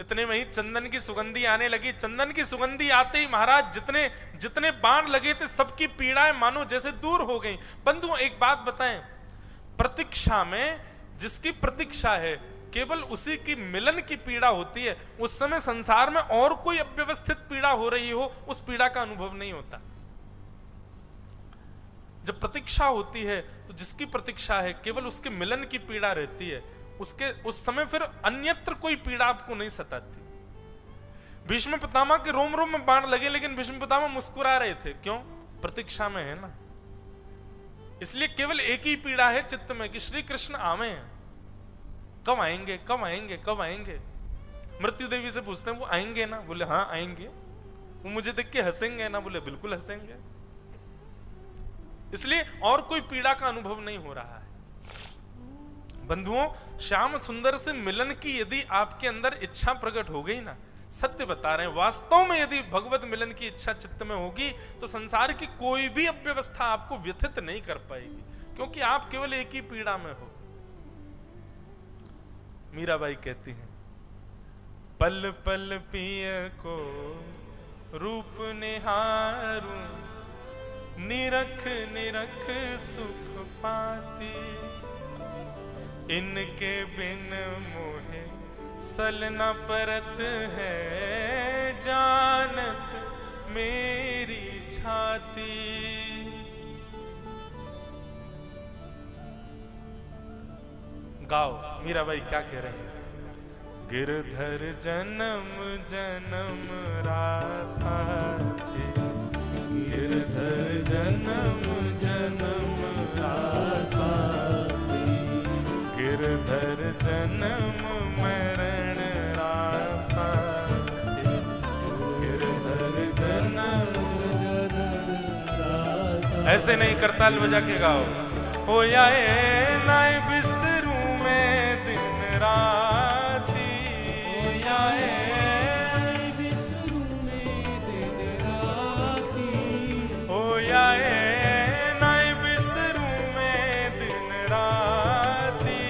इतने में ही चंदन की सुगंधी आने लगी। चंदन की सुगंधी आते ही महाराज जितने जितने बाण लगे थे सबकी पीड़ाएं मानो जैसे दूर हो गई। बंधुओं एक बात बताएं, प्रतीक्षा में जिसकी प्रतीक्षा है केवल उसी की मिलन की पीड़ा होती है। उस समय संसार में और कोई अव्यवस्थित पीड़ा हो रही हो, उस पीड़ा का अनुभव नहीं होता। जब प्रतीक्षा होती है तो जिसकी प्रतीक्षा है केवल उसके मिलन की पीड़ा रहती है, उसके उस समय फिर अन्यत्र कोई पीड़ा आपको नहीं सताती। भीष्म पितामह के रोम रोम में बाण लगे, लेकिन भीष्म पितामह मुस्कुरा रहे थे। क्यों? प्रतीक्षा में है ना। इसलिए केवल एक ही पीड़ा है चित्त में कि श्री कृष्ण आवे हैं, कब आएंगे, कब आएंगे, कब आएंगे। मृत्यु देवी से पूछते हैं वो आएंगे ना? बोले हाँ आएंगे। वो मुझे देख के हंसेंगे ना? बोले बिल्कुल हंसेंगे। इसलिए और कोई पीड़ा का अनुभव नहीं हो रहा है। बंधुओं, श्याम सुंदर से मिलन की यदि आपके अंदर इच्छा प्रकट हो गई ना, सत्य बता रहे हैं, वास्तव में यदि भगवत मिलन की इच्छा चित्त में होगी तो संसार की कोई भी अव्यवस्था आपको व्यथित नहीं कर पाएगी, क्योंकि आप केवल एक ही पीड़ा में हो। मीराबाई कहती हैं, पल पल पिय को रूप निहारूं, निरख निरख सुख पाती, इनके बिन मोहे सल न परत है, जानत मेरी छाती। गाओ, मीराबाई क्या कह रहे हैं? गिरधर जन्म जन्म रासा थे, गिरधर जन्म जन्म रासा थे, गिरधर जन्म मरण रासा थे, गिरधर जन्म रासा। ऐसे नहीं, करताल बजा के गाओ। हो जाए नाय बिस्तरू में दिन राती, हो जाए बिस्तरू में दिन राती, हो जाए नाय बिस्तरू में दिन राती,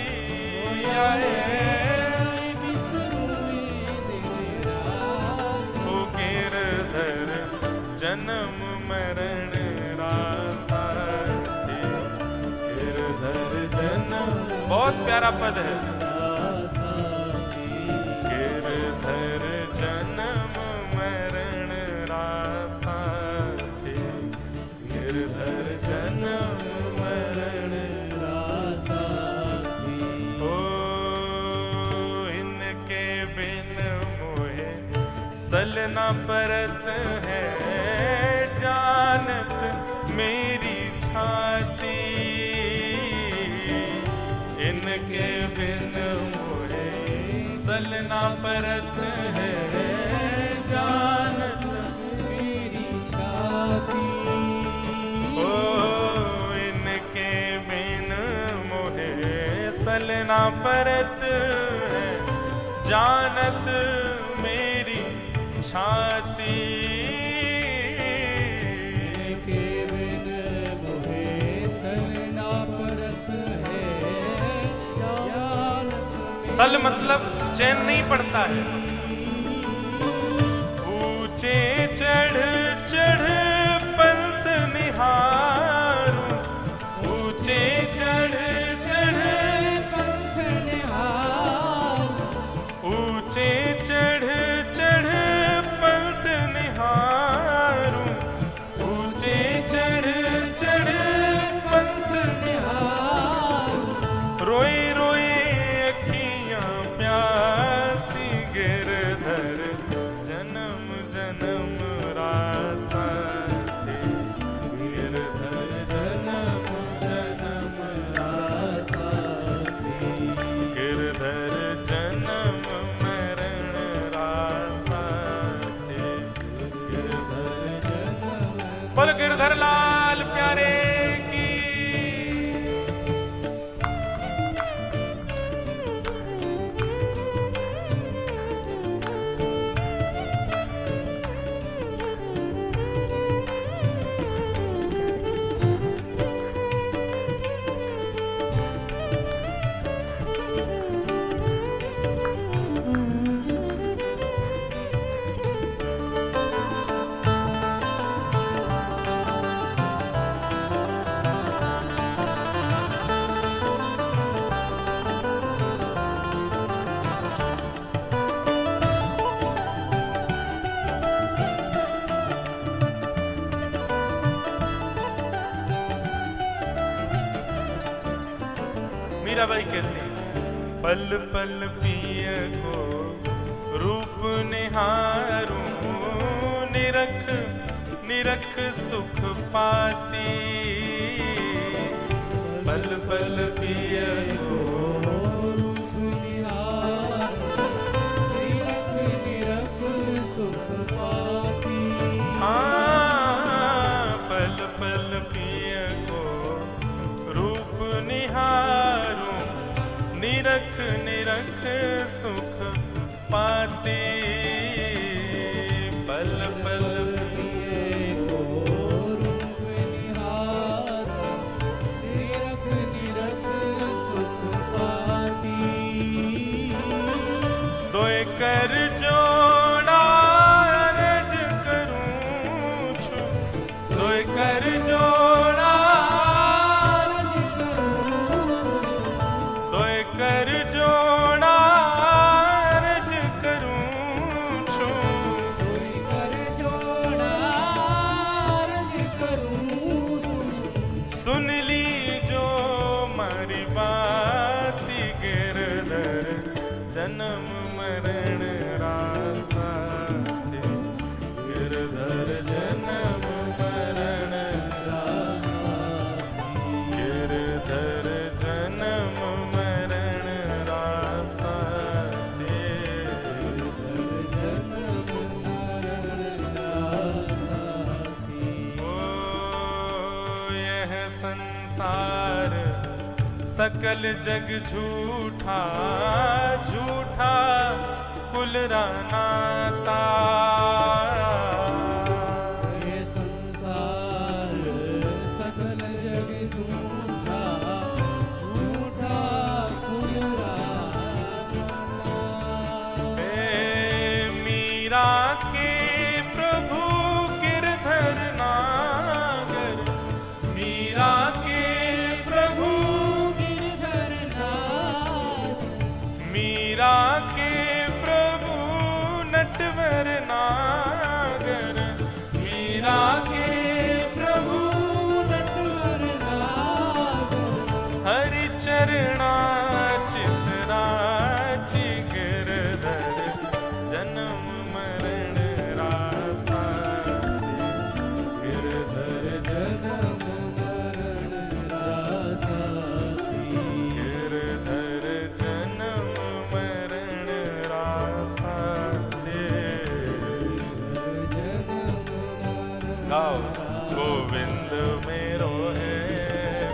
हो जाए बिस्तरू में दिन राती, हो गिरधर जन्म मरण रासा, बहुत प्यारा पद है। गिरधर जन्म मरण रासा थे, गिरधर जन्म मरण रासा थे, ओ इनके बिन मोहे सल न परत है, जानत मेरी छाती, इनके बिन मोहे सल न परत है, जानत मेरी छाती, ओ इनके बिन मोहे सल न परत है, जानत मेरी छाती, इनके बिन मोहे सल न परत है। सल मतलब चैन नहीं पड़ता है। ऊंचे चढ़ चढ़ पंथ निहारूं, ऊंचे चढ़ चढ़ पंथ निहारूं, ऊंचे चढ़ चढ़ पंथ निहारूं, ऊंचे चढ़ चढ़ पंथ निहारूं, रोए रोए गिरधर जन्म जन्म रासा थे, गिरधर जन्म जन्म रासा थे, गिरधर जन्म मरण रासा थे, गिरधर जन्म। बोल गिरधर लाल प्यारे की। मीराबाई कहती है, पल पल पिय को रूप निहारूं, निरख निरख सुख पाती, पल पल पिय को रूप निहारूं, निरख निरख सुख पाती, हाँ पल पल पिय को भांति पल पल लिए को रूप निहार, निरख निरख सुख पाती। दोय कर जोड़ा अर्ज करूं छु, दोय कर जोड़ा अर्ज करूं छु, दोय कर जोड़ा अर्ज करूं छु। कोई कर जोड़ा अर्ज करूं छु। सुन ली जो मारी बाती गिरधर जन्म मरण रासा दे, गिरधर जन्म मरण रासा गिरधर जन्म मरण रासा दे। जन्म मरण रासा ओ यह संसार सकल जग झूठा, झूठा कुल रानाता। ये संसार सकल जग झूठा, झूठा कुल रानाता। मीरा के प्रभु गिरधर नागर, मीरा के प्रभु गिरधर नाथ, मीरा के प्रभु नटवर नागर, मीरा के प्रभु नटवर नागर। हरि चरणा चितराची गिरधर जन्म मरण रासा दे, गिरधर जन्म मरण रासा गिरधर जन्म मरण रासा दे। गाओ गोविंद मेरो है,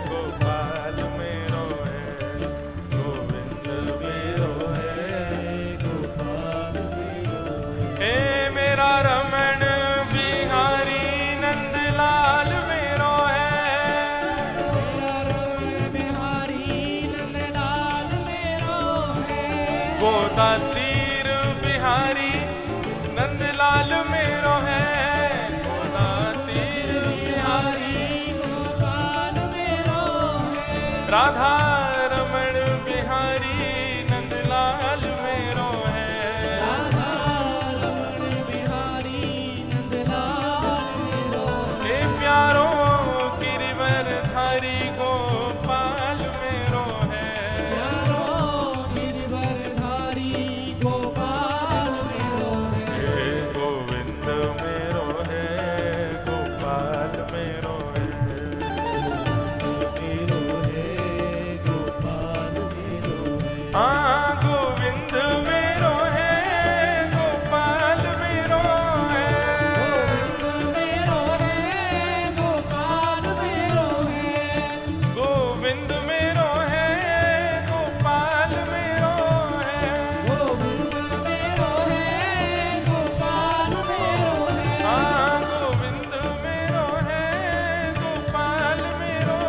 गोपाल मेरो है, गोविंद मेरो है, गोपाल मेरो हे मेरा रमण बिहारी नंदलाल मेरो है। बिहारी नंदलाल मेरो है। गोदातीर बिहारी नंदलाल मेरो है, गोदातीर बिहारी गोपाल मेरो है। राधा रमण बिहारी नंदलाल मेरो है। राधा रमण बिहारी नंदलाल मेरो है। हे प्यारों गिरिवर धारी गोपाल मेरो है। प्यारो गिरवरधारी गोपाल मेरो है। हे गोविंद मेरो है, गोपाल मेरो है। मेरो है गोपाल मेरो है। हाँ गोविंद मेरो है, गोपाल मेरो है। गोविंद मेरो है गोपाल मेरो है। गोविंद मेरो है, गोपाल मेरो है। गोविंद मेरो है गोपाल मेरो है। हाँ गोविंद मेरो है, गोपाल मेरो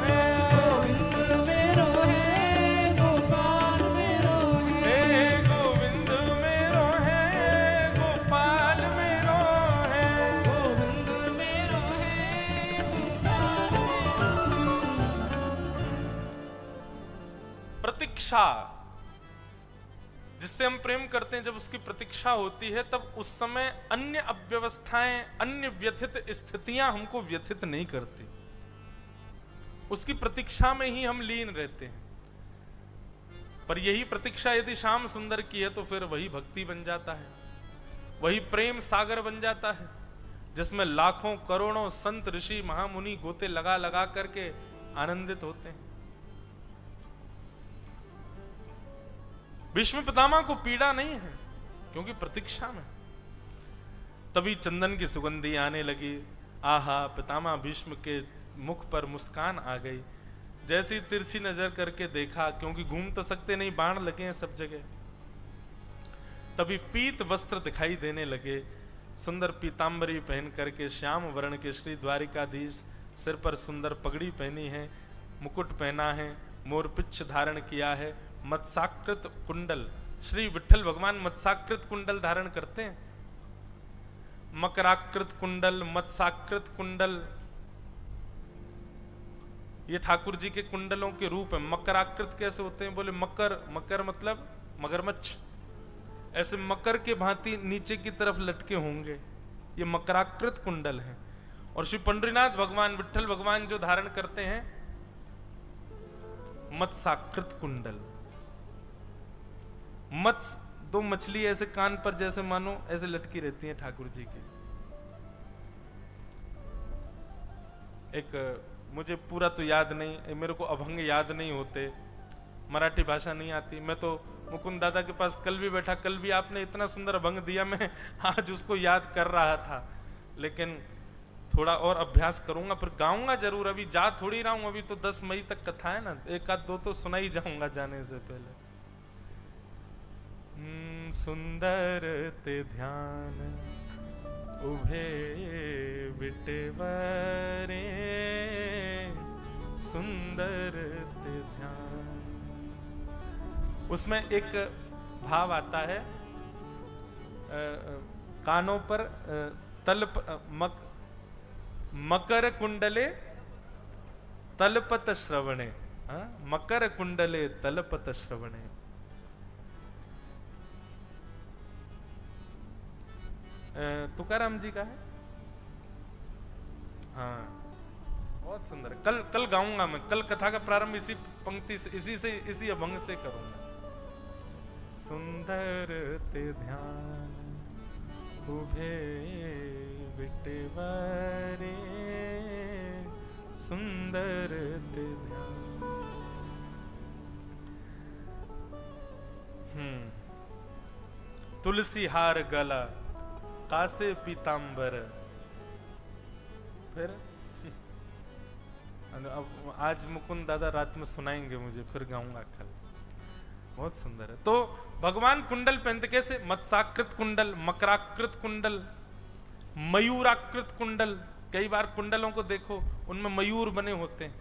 है। गोविंद मेरो है गोपाल मेरो है। हे गोविंद मेरो है, गोपाल मेरो है। गोविंद मेरो है गोपाल मेरो है। प्रतीक्षा, जिससे हम प्रेम करते हैं, जब उसकी प्रतीक्षा होती है तब उस समय अन्य अव्यवस्थाएं, अन्य व्यथित स्थितियां हमको व्यथित नहीं करती। उसकी प्रतीक्षा में ही हम लीन रहते हैं। पर यही प्रतीक्षा यदि श्याम सुंदर की है तो फिर वही भक्ति बन जाता है, वही प्रेम सागर बन जाता है, जिसमें लाखों करोड़ों संत ऋषि महामुनि गोते लगा लगा करके आनंदित होते हैं। भीष्म पितामह को पीड़ा नहीं है क्योंकि प्रतीक्षा में। तभी चंदन की सुगंधी आने लगी। आहा, पितामह भीष्म के मुख पर मुस्कान आ गई। जैसी तिरछी नजर करके देखा, क्योंकि घूम तो सकते नहीं, बाण लगे हैं सब जगह। तभी पीत वस्त्र दिखाई देने लगे। सुंदर पीतांबरी पहन करके श्याम वर्ण के श्री द्वारिकाधीश सिर पर सुंदर पगड़ी पहनी है, मुकुट पहना है, मोरपिच्छ धारण किया है, मत्साकृत कुंडल। श्री विठ्ठल भगवान मत्साकृत कुंडल धारण करते हैं। मकराकृत कुंडल, मत्साकृत कुंडल, ये ठाकुर जी के कुंडलों के रूप है। मकराकृत कैसे होते हैं? बोले मकर, मकर मतलब मगरमच्छ, ऐसे मकर के भांति नीचे की तरफ लटके होंगे, ये मकराकृत कुंडल है। और श्री पंडरीनाथ भगवान, विठ्ठल भगवान जो धारण करते हैं मत्साकृत कुंडल। मत्स्य, दो मछली ऐसे कान पर जैसे मानो ऐसे लटकी रहती हैं ठाकुर जी की। एक मुझे पूरा तो याद नहीं, मेरे को अभंग याद नहीं होते, मराठी भाषा नहीं आती। मैं तो मुकुंद दादा के पास कल भी बैठा, कल भी आपने इतना सुंदर अभंग दिया, मैं आज उसको याद कर रहा था, लेकिन थोड़ा और अभ्यास करूंगा, फिर गाऊंगा जरूर। अभी जा थोड़ी रहा हूं, अभी तो 10 मई तक कथा है ना, एक आध दो तो सुना ही जाऊंगा जाने से पहले। सुंदर ते ध्यान उभे बिटवरे, सुंदर ते ध्यान। उसमें एक भाव आता है, कानों पर मकर कुंडले तलपत श्रवणे, मकर कुंडले तलपत श्रवणे। तुकाराम जी का है, हाँ बहुत सुंदर। कल गाऊंगा मैं, कल कथा का प्रारंभ इसी पंक्ति से, इसी अभंग से करूंगा। सुंदर ते ध्यान उभे बिटवरे, सुंदर ते ध्यान। तुलसी हार गला कासे पीतांबर। फिर अब आज मुकुंद दादा रात में सुनाएंगे मुझे, फिर गाऊंगा कल। बहुत सुंदर है। तो भगवान कुंडल पहनते कैसे? मत्साकृत कुंडल, मकराकृत कुंडल, मयूराकृत कुंडल। कई बार कुंडलों को देखो, उनमें मयूर बने होते हैं।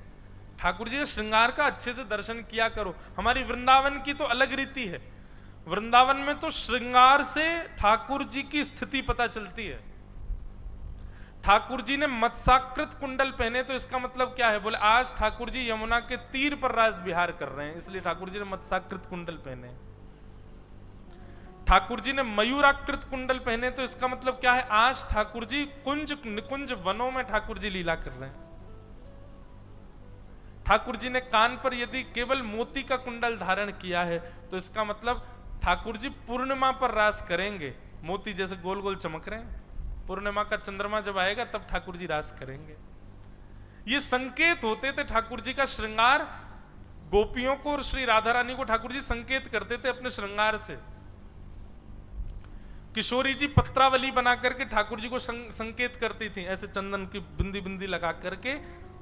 ठाकुर जी के श्रृंगार का अच्छे से दर्शन किया करो। हमारी वृंदावन की तो अलग रीति है। वृंदावन में तो श्रृंगार से ठाकुर जी की स्थिति पता चलती है। ठाकुर जी ने मत्साकृत कुंडल पहने तो इसका मतलब क्या है? बोले आज ठाकुर जी यमुना के तीर पर रास विहार कर रहे हैं, इसलिए ठाकुर जी ने मत्साकृत कुंडल पहने। ठाकुर जी ने मयूराकृत कुंडल पहने तो इसका मतलब क्या है? आज ठाकुर जी कुंज निकुंज वनों में ठाकुर जी लीला कर रहे हैं। ठाकुर जी ने कान पर यदि केवल मोती का कुंडल धारण किया है तो इसका मतलब ठाकुर जी पूर्णिमा पर रास करेंगे। मोती जैसे गोल गोल चमक रहे हैं, पूर्णिमा का चंद्रमा जब आएगा तब ठाकुर जी रास करेंगे। ये संकेत होते थे ठाकुर जी का श्रृंगार। गोपियों को और श्री राधा रानी को ठाकुर जी संकेत करते थे अपने श्रृंगार से। किशोरी जी पत्रावली बना करके ठाकुर जी को संकेत करती थी, ऐसे चंदन की बिंदी बिंदी लगा करके,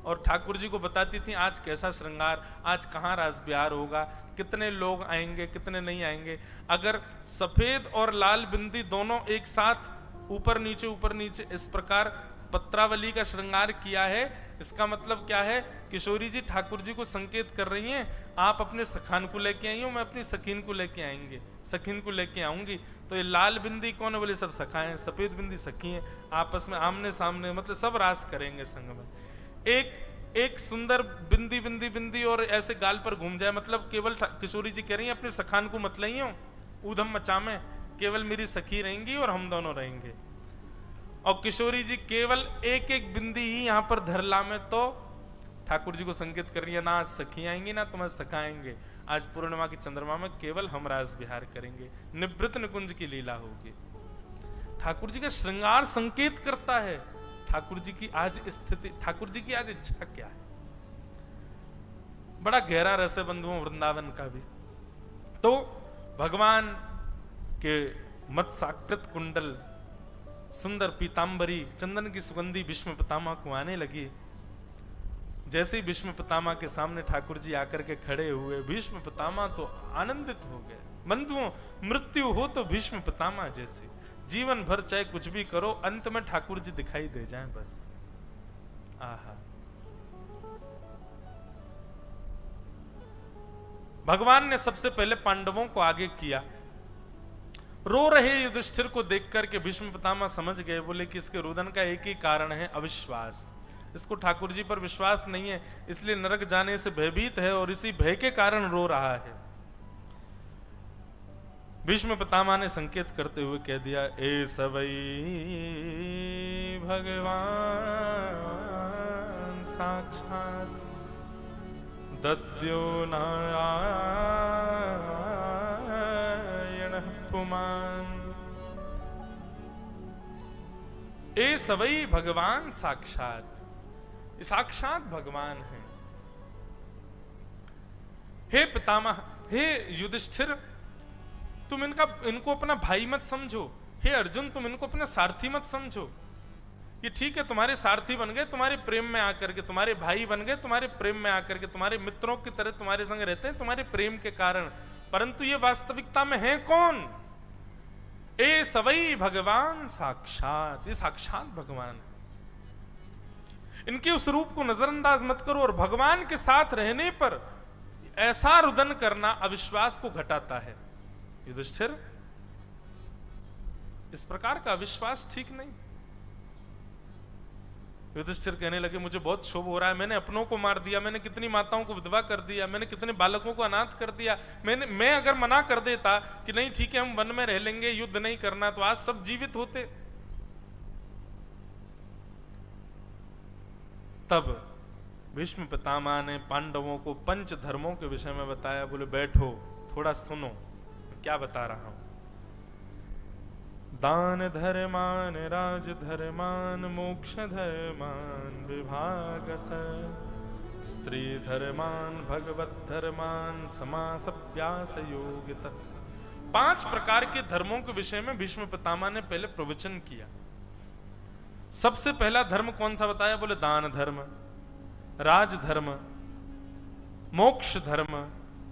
और ठाकुर जी को बताती थी आज कैसा श्रृंगार, आज कहाँ रास विहार होगा, कितने लोग आएंगे, कितने नहीं आएंगे। अगर सफेद और लाल बिंदी दोनों एक साथ ऊपर नीचे इस प्रकार पत्रावली का श्रृंगार किया है, इसका मतलब क्या है? किशोरी जी ठाकुर जी को संकेत कर रही हैं, आप अपने सखान को लेके आई हो, मैं अपनी सखीन को लेके आऊंगी। तो ये लाल बिंदी कौन है? बोले सब सखा हैं। सफेद बिंदी सखी हैं, आपस में आमने सामने, मतलब सब रास करेंगे संग में। एक सुंदर बिंदी बिंदी बिंदी और ऐसे गाल पर घूम जाए, मतलब केवल किशोरी जी कह रही हैं अपने सखान को मत लइयो, ऊधम मचा में केवल मेरी सखी रहेंगी और हम दोनों रहेंगे। और किशोरी जी केवल एक एक बिंदी ही यहाँ पर धरला में, तो ठाकुर जी को संकेत कर रही है ना आज सखी आएंगी ना तुम्हें सखाएंगे, आज पूर्णिमा की चंद्रमा में केवल हम रास विहार करेंगे, निवृत्त निकुंज की लीला होगी। ठाकुर जी का श्रृंगार संकेत करता है ठाकुर जी की आज स्थिति, ठाकुर जी की आज इच्छा क्या है। बड़ा गहरा रस है बंधुओं वृंदावन का भी। तो भगवान के मत्साकृत कुंडल, सुंदर पीतांबरी, चंदन की सुगंधी भीष्म पितामह को आने लगी। जैसे ही भीष्म पितामह के सामने ठाकुर जी आकर के खड़े हुए, भीष्म पितामह तो आनंदित हो गए। बंधुओं, मृत्यु हो तो भीष्म पितामह जैसी, जीवन भर चाहे कुछ भी करो, अंत में ठाकुर जी दिखाई दे जाएं बस। आहा, भगवान ने सबसे पहले पांडवों को आगे किया। रो रहे युधिष्ठिर को देख करके भीष्म पितामह समझ गए, बोले कि इसके रुदन का एक ही कारण है, अविश्वास। इसको ठाकुर जी पर विश्वास नहीं है, इसलिए नरक जाने से भयभीत है और इसी भय के कारण रो रहा है। भीष्म पितामह ने संकेत करते हुए कह दिया, ए सवई भगवान साक्षात दद्यो नारायण पुमान। ए सवई भगवान साक्षात, साक्षात भगवान है। हे पितामह, हे युधिष्ठिर, तुम इनको अपना भाई मत समझो। हे अर्जुन, तुम इनको अपना सारथी मत समझो। ये ठीक है, तुम्हारे सारथी बन गए, तुम्हारे प्रेम में आकर के, तुम्हारे भाई बन गए, तुम्हारे प्रेम में आकर के, तुम्हारे मित्रों की तरह तुम्हारे संग रहते हैं, तुम्हारे प्रेम के कारण, परंतु ये वास्तविकता में है कौन? ए सवई भगवान साक्षात, ये साक्षात भगवान है। इनके उस रूप को नजरअंदाज मत करो, और भगवान के साथ रहने पर ऐसा रुदन करना अविश्वास को घटाता है। युधिष्ठिर, इस प्रकार का अविश्वास ठीक नहीं। युधिष्ठिर कहने लगे, मुझे बहुत क्षोभ हो रहा है, मैंने अपनों को मार दिया, मैंने कितनी माताओं को विधवा कर दिया, मैंने कितने बालकों को अनाथ कर दिया। मैं अगर मना कर देता कि नहीं ठीक है हम वन में रह लेंगे, युद्ध नहीं करना, तो आज सब जीवित होते। तब भीष्म पितामह ने पांडवों को पंच धर्मों के विषय में बताया। बोले, बैठो, थोड़ा सुनो, क्या बता रहा हूं। दान धर्मान राज धर्मान मोक्ष धर्मान विभागस, स्त्री धर्मान भगवत धर्मान समास व्यास योगित। 5 प्रकार के धर्मों के विषय में भीष्म पितामह ने पहले प्रवचन किया। सबसे पहला धर्म कौन सा बताया? बोले, दान धर्म, राज धर्म, मोक्ष धर्म,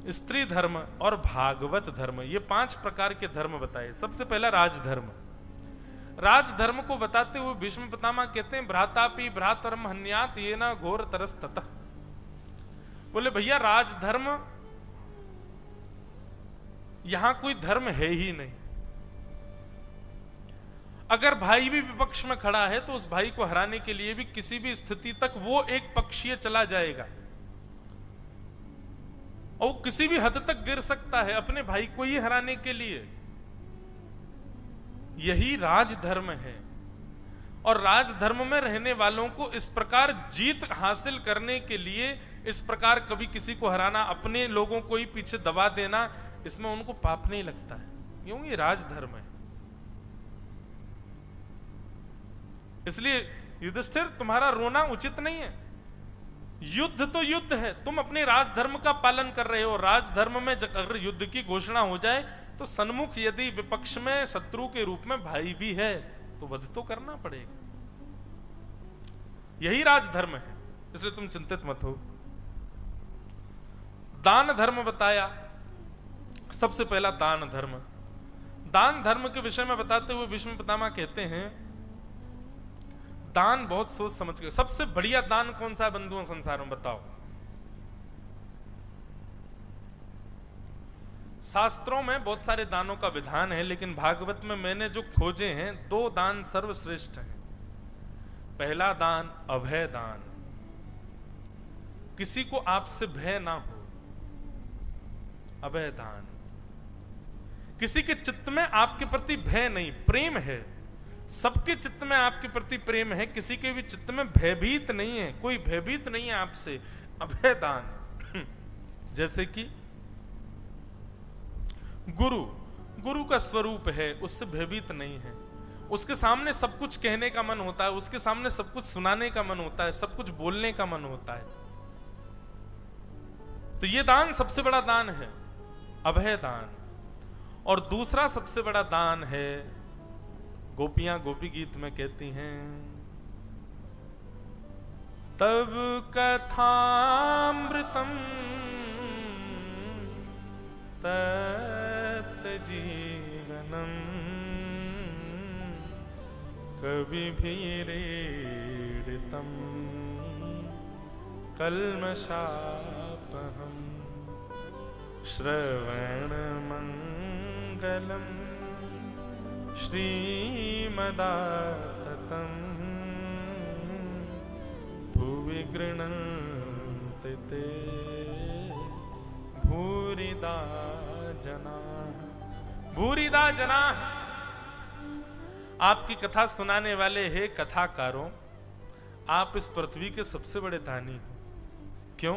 स्त्री धर्म और भागवत धर्म। ये 5 प्रकार के धर्म बताए। सबसे पहला राजधर्म। राजधर्म को बताते हुए भीष्म पितामह कहते हैं, भ्रातापि भ्रातरम हन्यात ये न घोर तरस्ततः। बोले भैया, राजधर्म यहां कोई धर्म है ही नहीं। अगर भाई भी विपक्ष में खड़ा है तो उस भाई को हराने के लिए भी किसी भी स्थिति तक वो एक पक्षीय चला जाएगा और किसी भी हद तक गिर सकता है अपने भाई को ही हराने के लिए। यही राजधर्म है। और राजधर्म में रहने वालों को इस प्रकार जीत हासिल करने के लिए, इस प्रकार कभी किसी को हराना, अपने लोगों को ही पीछे दबा देना, इसमें उनको पाप नहीं लगता है, क्यों? ये राजधर्म है। इसलिए युधिष्ठिर, तुम्हारा रोना उचित नहीं है। युद्ध तो युद्ध है, तुम अपने राजधर्म का पालन कर रहे हो। राजधर्म में अगर युद्ध की घोषणा हो जाए तो सन्मुख यदि विपक्ष में शत्रु के रूप में भाई भी है तो वध तो करना पड़ेगा। यही राजधर्म है, इसलिए तुम चिंतित मत हो। दान धर्म बताया। सबसे पहला दान धर्म। दान धर्म के विषय में बताते हुए भीष्म पितामह कहते हैं, दान बहुत सोच समझ के। सबसे बढ़िया दान कौन सा है बंधुओं संसार में, बताओ? शास्त्रों में बहुत सारे दानों का विधान है, लेकिन भागवत में मैंने जो खोजे हैं 2 दान सर्वश्रेष्ठ हैं। पहला दान अभय दान, किसी को आपसे भय ना हो, अभय दान। किसी के चित्त में आपके प्रति भय नहीं, प्रेम है। सबके चित्त में आपके प्रति प्रेम है, किसी के भी चित्त में भयभीत नहीं है, कोई भयभीत नहीं है आपसे, अभय दान। जैसे कि गुरु का स्वरूप है, उससे भयभीत नहीं है, उसके सामने सब कुछ कहने का मन होता है, उसके सामने सब कुछ सुनाने का मन होता है, सब कुछ बोलने का मन होता है। तो ये दान सबसे बड़ा दान है, अभय दान। और दूसरा सबसे बड़ा दान है, गोपियां गोपी गीत में कहती हैं, तब कथामृतम तत्परम सत जीवनम कविभिरीडितं कल्मषापहं श्रवणमङ्गलं श्रीमदाततं भुवि गृह्णन्ति ते भूरिदा जनाः। आपकी कथा सुनाने वाले हे कथाकारों, आप इस पृथ्वी के सबसे बड़े दानी हो। क्यों?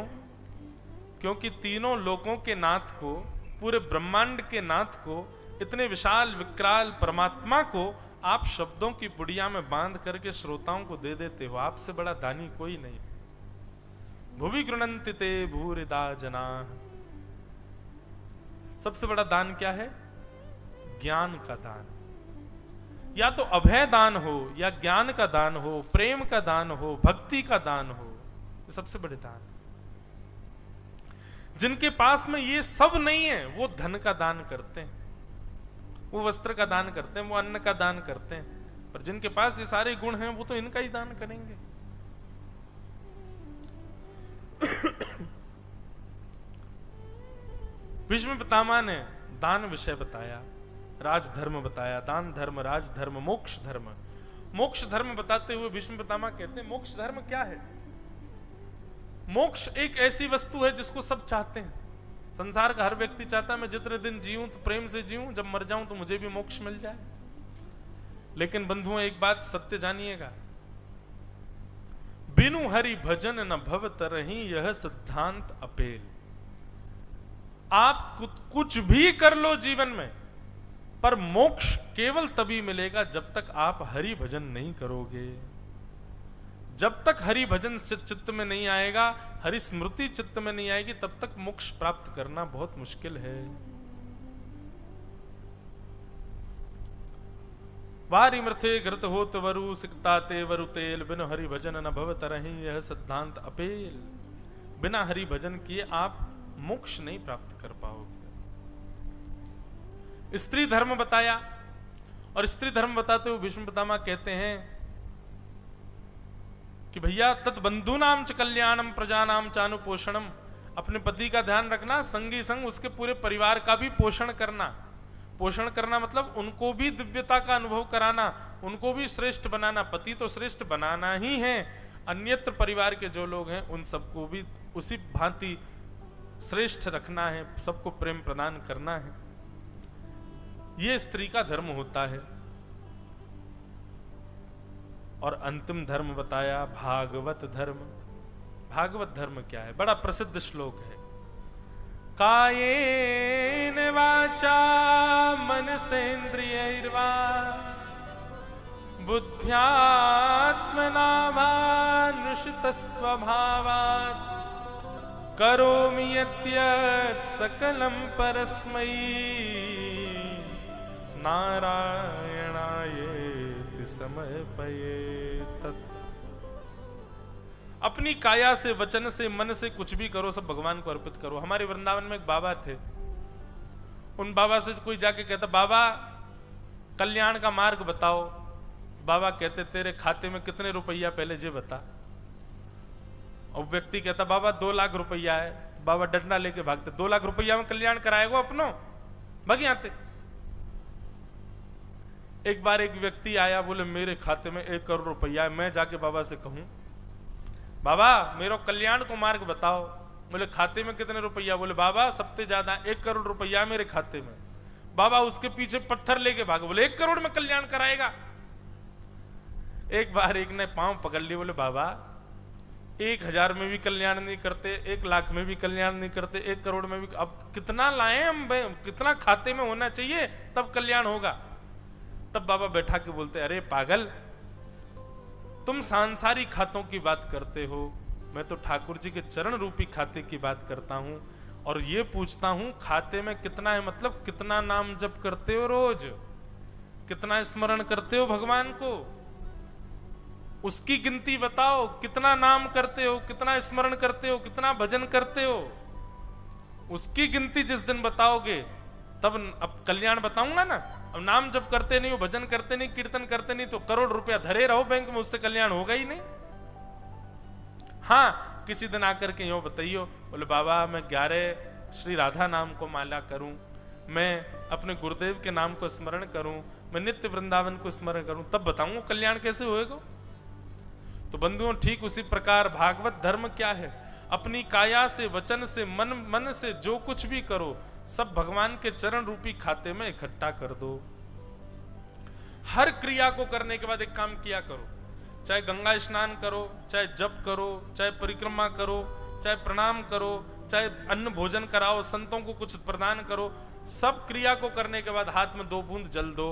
क्योंकि तीनों लोकों के नाथ को, पूरे ब्रह्मांड के नाथ को, इतने विशाल विकराल परमात्मा को आप शब्दों की पुड़िया में बांध करके श्रोताओं को दे देते हो। आपसे बड़ा दानी कोई नहीं। भुवि गृह्णन्ति ते भूरिदा जनाः। सबसे बड़ा दान क्या है? ज्ञान का दान। या तो अभय दान हो, या ज्ञान का दान हो, प्रेम का दान हो, भक्ति का दान हो। ये सबसे बड़े दान। जिनके पास में ये सब नहीं है वो धन का दान करते हैं, वो वस्त्र का दान करते हैं, वो अन्न का दान करते हैं। पर जिनके पास ये सारे गुण हैं वो तो इनका ही दान करेंगे। भीष्म पितामह ने दान विषय बताया, राजधर्म बताया, दान धर्म, राजधर्म, मोक्ष धर्म। मोक्ष धर्म बताते हुए भीष्म पितामह कहते हैं मोक्ष धर्म क्या है? मोक्ष एक ऐसी वस्तु है जिसको सब चाहते हैं। संसार का हर व्यक्ति चाहता है मैं जितने दिन जीऊं तो प्रेम से जीऊं, जब मर जाऊं तो मुझे भी मोक्ष मिल जाए। लेकिन बंधुओं एक बात सत्य जानिएगा, बिनु हरि भजन न भव तरहि यह सिद्धांत अपेल। आप कुछ भी कर लो जीवन में, पर मोक्ष केवल तभी मिलेगा जब तक आप हरि भजन नहीं करोगे। जब तक हरि भजन चित्त में नहीं आएगा, हरि स्मृति चित्त में नहीं आएगी, तब तक मोक्ष प्राप्त करना बहुत मुश्किल है। वारी मृथे घृत होत वरु सिकताते वरु तेल, बिनु हरि भजन न भव तरहि यह सिद्धांत अपेल। बिना हरि भजन किए आप मोक्ष नहीं प्राप्त कर पाओगे। स्त्री धर्म बताया, और स्त्री धर्म बताते हुए भीष्म पितामह कहते हैं कि भैया तत्बंधूनाम च कल्याणम प्रजानाम चानुपोषणम। अपने पति का ध्यान रखना, संगी संग उसके पूरे परिवार का भी पोषण करना। पोषण करना मतलब उनको भी दिव्यता का अनुभव कराना, उनको भी श्रेष्ठ बनाना। पति तो श्रेष्ठ बनाना ही है, अन्यत्र परिवार के जो लोग हैं उन सबको भी उसी भांति श्रेष्ठ रखना है, सबको प्रेम प्रदान करना है। ये स्त्री का धर्म होता है। और अंतिम धर्म बताया भागवत धर्म। भागवत धर्म क्या है? बड़ा प्रसिद्ध श्लोक है, कायेन वाचा मनसेन्द्रियैर्वा बुद्ध्यात्मना भानुषितस्वभावात् करोमि यत् सकलं परस्मै नारायणायेति समर्पयेत्। अपनी काया से, वचन से, मन से कुछ भी करो, सब भगवान को अर्पित करो। हमारे वृंदावन में एक बाबा थे, उन बाबा से कोई जाके कहता बाबा कल्याण का मार्ग बताओ। बाबा कहते तेरे खाते में कितने रुपया पहले जे बता। और व्यक्ति कहता बाबा 2 लाख रुपया है। बाबा डंडा लेके भागते, 2 लाख रुपया में कल्याण कराएगा अपनो, भागी आते। एक बार एक व्यक्ति आया, बोले मेरे खाते में 1 करोड़ रुपया है। मैं जाके बाबा से कहूं बाबा मेरे कल्याण को मार्ग बताओ। बोले खाते में कितने रुपया? बोले बाबा सबसे ज्यादा 1 करोड़ रुपया मेरे खाते में। बाबा उसके पीछे पत्थर लेके भागे, बोले 1 करोड़ में कल्याण कराएगा। एक बार एक ने पांव पकड़ लिए, बोले बाबा 1000 में भी कल्याण नहीं करते, 1 लाख में भी कल्याण नहीं करते, 1 करोड़ में भी। अब कितना लाए हम, कितना खाते में होना चाहिए तब कल्याण होगा? तब बाबा बैठा के बोलते अरे पागल, तुम सांसारिक खातों की बात करते हो, मैं तो ठाकुर जी के चरण रूपी खाते की बात करता हूं। और ये पूछता हूं खाते में कितना है, मतलब कितना नाम जप करते हो रोज, कितना स्मरण करते हो भगवान को, उसकी गिनती बताओ। कितना नाम करते हो, कितना स्मरण करते हो, कितना भजन करते हो, उसकी गिनती जिस दिन बताओगे तब अब कल्याण बताऊंगा ना। अब नाम जब करते नहीं हो, भजन करते नहीं, कीर्तन करते नहीं, तो करोड़ रुपया धरे रहो बैंक में, उससे कल्याण होगा ही नहीं। हाँ, किसी दिन आकर के यूं बताइयो, बोले बाबा मैं 11 श्री राधा नाम को माला करूं, मैं अपने गुरुदेव के नाम को स्मरण करूं, मैं नित्य वृंदावन को स्मरण करूं, तब बताऊंगा कल्याण कैसे होएगा। तो बंधुओं, ठीक उसी प्रकार भागवत धर्म क्या है? अपनी काया से, वचन से, मन से जो कुछ भी करो, सब भगवान के चरण रूपी खाते में इकट्ठा कर दो। हर क्रिया को करने के बाद एक काम किया करो, चाहे गंगा स्नान करो, चाहे जप करो, चाहे परिक्रमा करो, चाहे प्रणाम करो, चाहे अन्न भोजन कराओ, संतों को कुछ प्रदान करो, सब क्रिया को करने के बाद हाथ में 2 बूंद जल दो